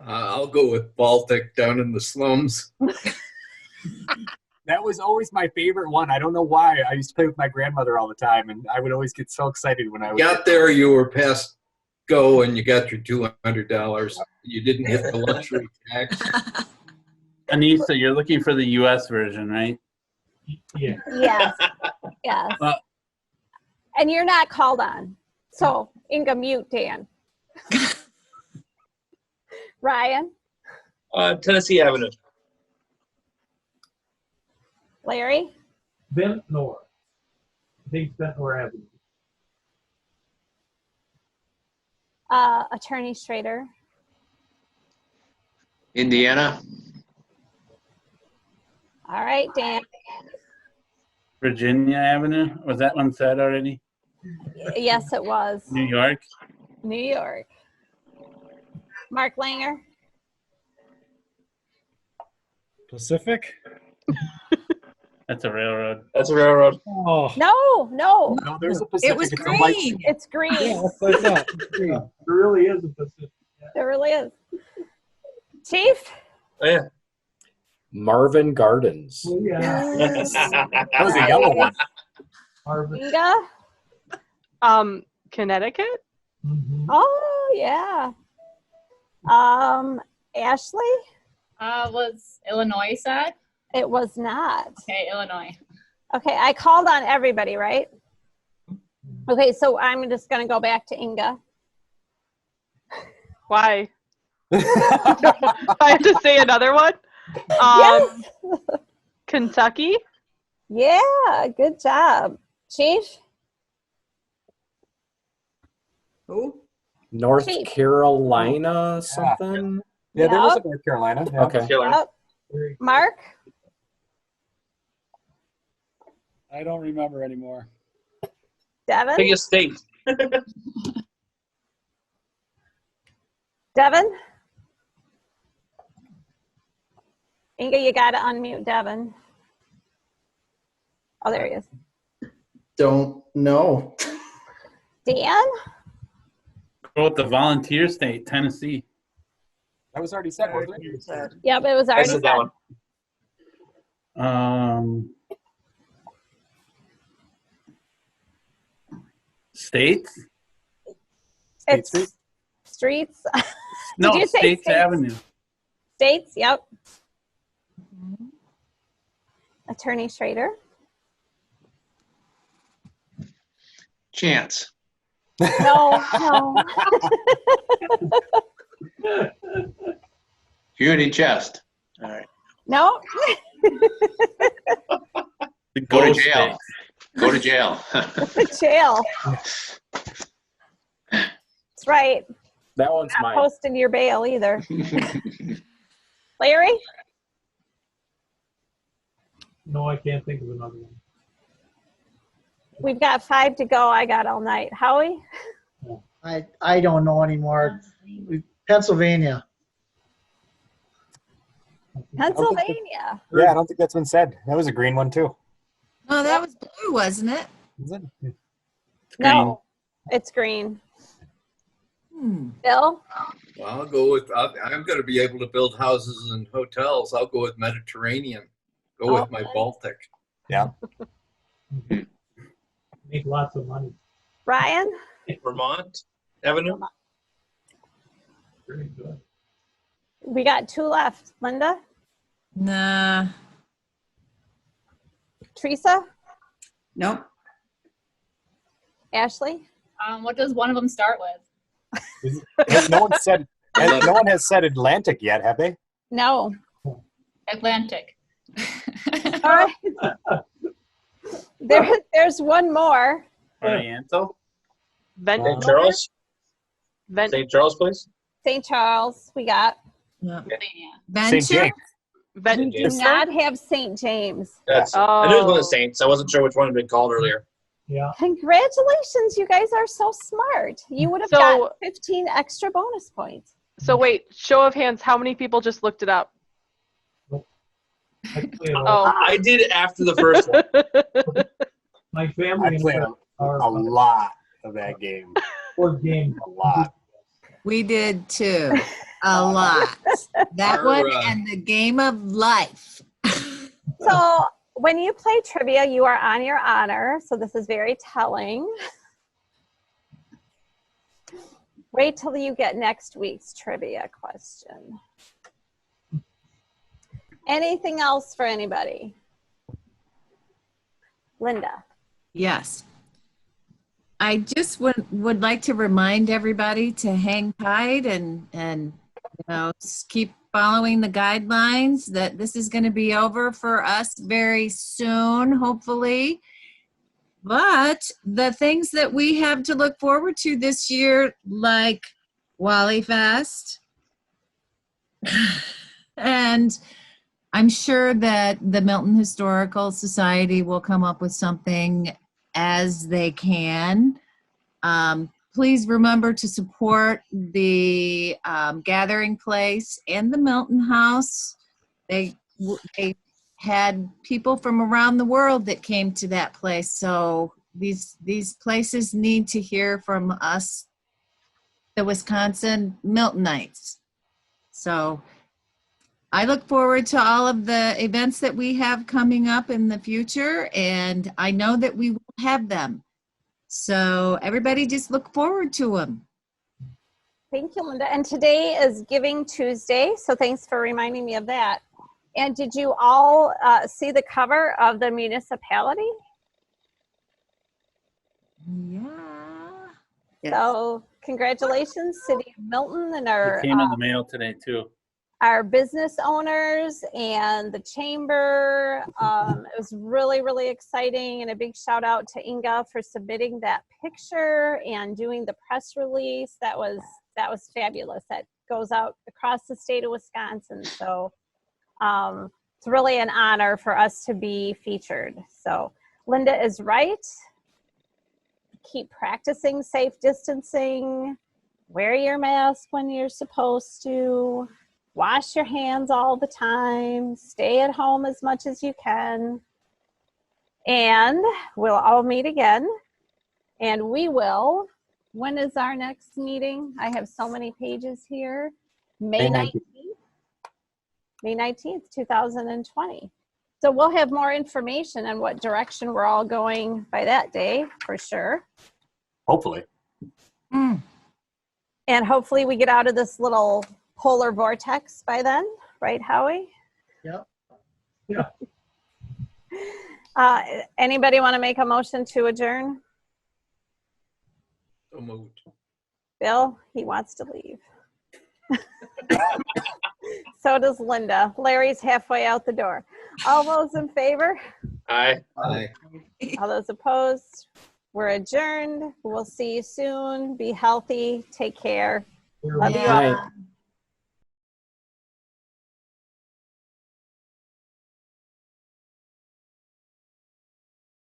I'll go with Baltic down in the slums. That was always my favorite one. I don't know why. I used to play with my grandmother all the time, and I would always get so excited when I got there. You were past go, and you got your $200. You didn't hit the luxury tax. Anissa, you're looking for the U.S. version, right? Yeah. Yes. Yes. And you're not called on. So, Inga, mute Dan. Ryan? Tennessee Avenue. Larry? Ventnor. I think Ventnor Avenue. Attorney Schrader? Indiana. All right, Dan. Virginia Avenue. Was that one said already? Yes, it was. New York. New York. Mark Langer? Pacific? That's a railroad. That's a railroad. Oh. No. No, there's a It Pacific. was It's a light- green. It's green. Yeah, that's what I thought. There really is a Pacific. There really is. Chief? Oh, yeah. Marvin Gardens. Oh, yeah. That was a yellow one. Harvard. Inga? Connecticut? Mhm. Oh, yeah. Ashley? Was Illinois said? It was not. Okay, Illinois. Okay, I called on everybody, right? Okay, so I'm just going to go back to Inga. Why? I have to say another one? Yes. Kentucky? Yeah, good job. Chief? Who? North Chief. Carolina something? Yeah, there was a Yep. North Carolina. Yeah. Okay. Yep. Mark? I don't remember anymore. Devin? Biggest state. Devin? Inga, you got to unmute Devin. Oh, there he is. Don't know. Dan? Go with the volunteer state, Tennessee. That was already said, wasn't it? Yep, it was I already said said. that one. States? It's Street? streets. No, you say States states? Avenue. States, yep. Attorney Schrader? chance. No, no. Unity chest. All right. No. Go to jail. Go to jail. Jail. That's right. That one's Not mine. posting your bail either. Larry? No, I can't think of another one. We've got 5 to go. I got all night. Howie? I don't know anymore. Pennsylvania. Pennsylvania. Yeah, I don't think that's been said. That was a green one too. Oh, that was blue, wasn't it? Is it? No, it's green. Bill? Well, I'll go with, I'm going to be able to build houses and hotels. I'll go with Mediterranean. Go with my Baltic. Yeah. Make lots of money. Ryan? Vermont Avenue. Very good. We got 2 left. Linda? Nah. Teresa? Nope. Ashley? What does one of them start with? No one has said Atlantic yet, have they? No. Atlantic. All right. There's one more. Oriental. St. Charles. St. Charles, please. St. Charles, we got. St. James. We do not have St. James. That's. I knew it was one of the Saints. I wasn't sure which one had been called earlier. Yeah. Congratulations, you guys are so smart. You would have got 15 extra bonus points. So wait, show of hands, how many people just looked it up? I did it after the first one. My family I played a lot of that game. A lot. We did too. A lot. That one and the game of life. So when you play trivia, you are on your honor. So this is very telling. Wait till you get next week's trivia question. Anything else for anybody? Linda. Yes. I just would like to remind everybody to hang tight and keep following the guidelines, that this is going to be over for us very soon, hopefully. But the things that we have to look forward to this year, like Wally Fest, and I'm sure that the Milton Historical Society will come up with something as they can. Please remember to support the gathering place and the Milton House. They had people from around the world that came to that place. So these places need to hear from us, the Wisconsin Miltonites. So I look forward to all of the events that we have coming up in the future, and I know that we will have them. So everybody just look forward to them. Thank you, Linda. And today is Giving Tuesday, so thanks for reminding me of that. And did you all see the cover of the municipality? Yeah. So congratulations, City of Milton, and It came in the mail today too. our business owners and the chamber. It was really, really exciting, and a big shout out to Inga for submitting that picture and doing the press release. That was fabulous. That goes out across the state of Wisconsin. So it's really an honor for us to be featured. So Linda is right. Keep practicing safe distancing. Wear your mask when you're supposed to. Wash your hands all the time. Stay at home as much as you can. And we'll all meet again. And we will. When is our next meeting? I have so many pages here. May 19th. May 19th, 2020. So we'll have more information on what direction we're all going by that day, for sure. Hopefully. And hopefully we get out of this little polar vortex by then, right, Howie? Yep. Yeah. Anybody want to make a motion to adjourn? So moved. Bill, he wants to leave. So does Linda. Larry's halfway out the door. All those in favor? Aye. Aye. All those opposed? We're adjourned. We'll see you soon. Be healthy. Take care. Love you Yeah. all.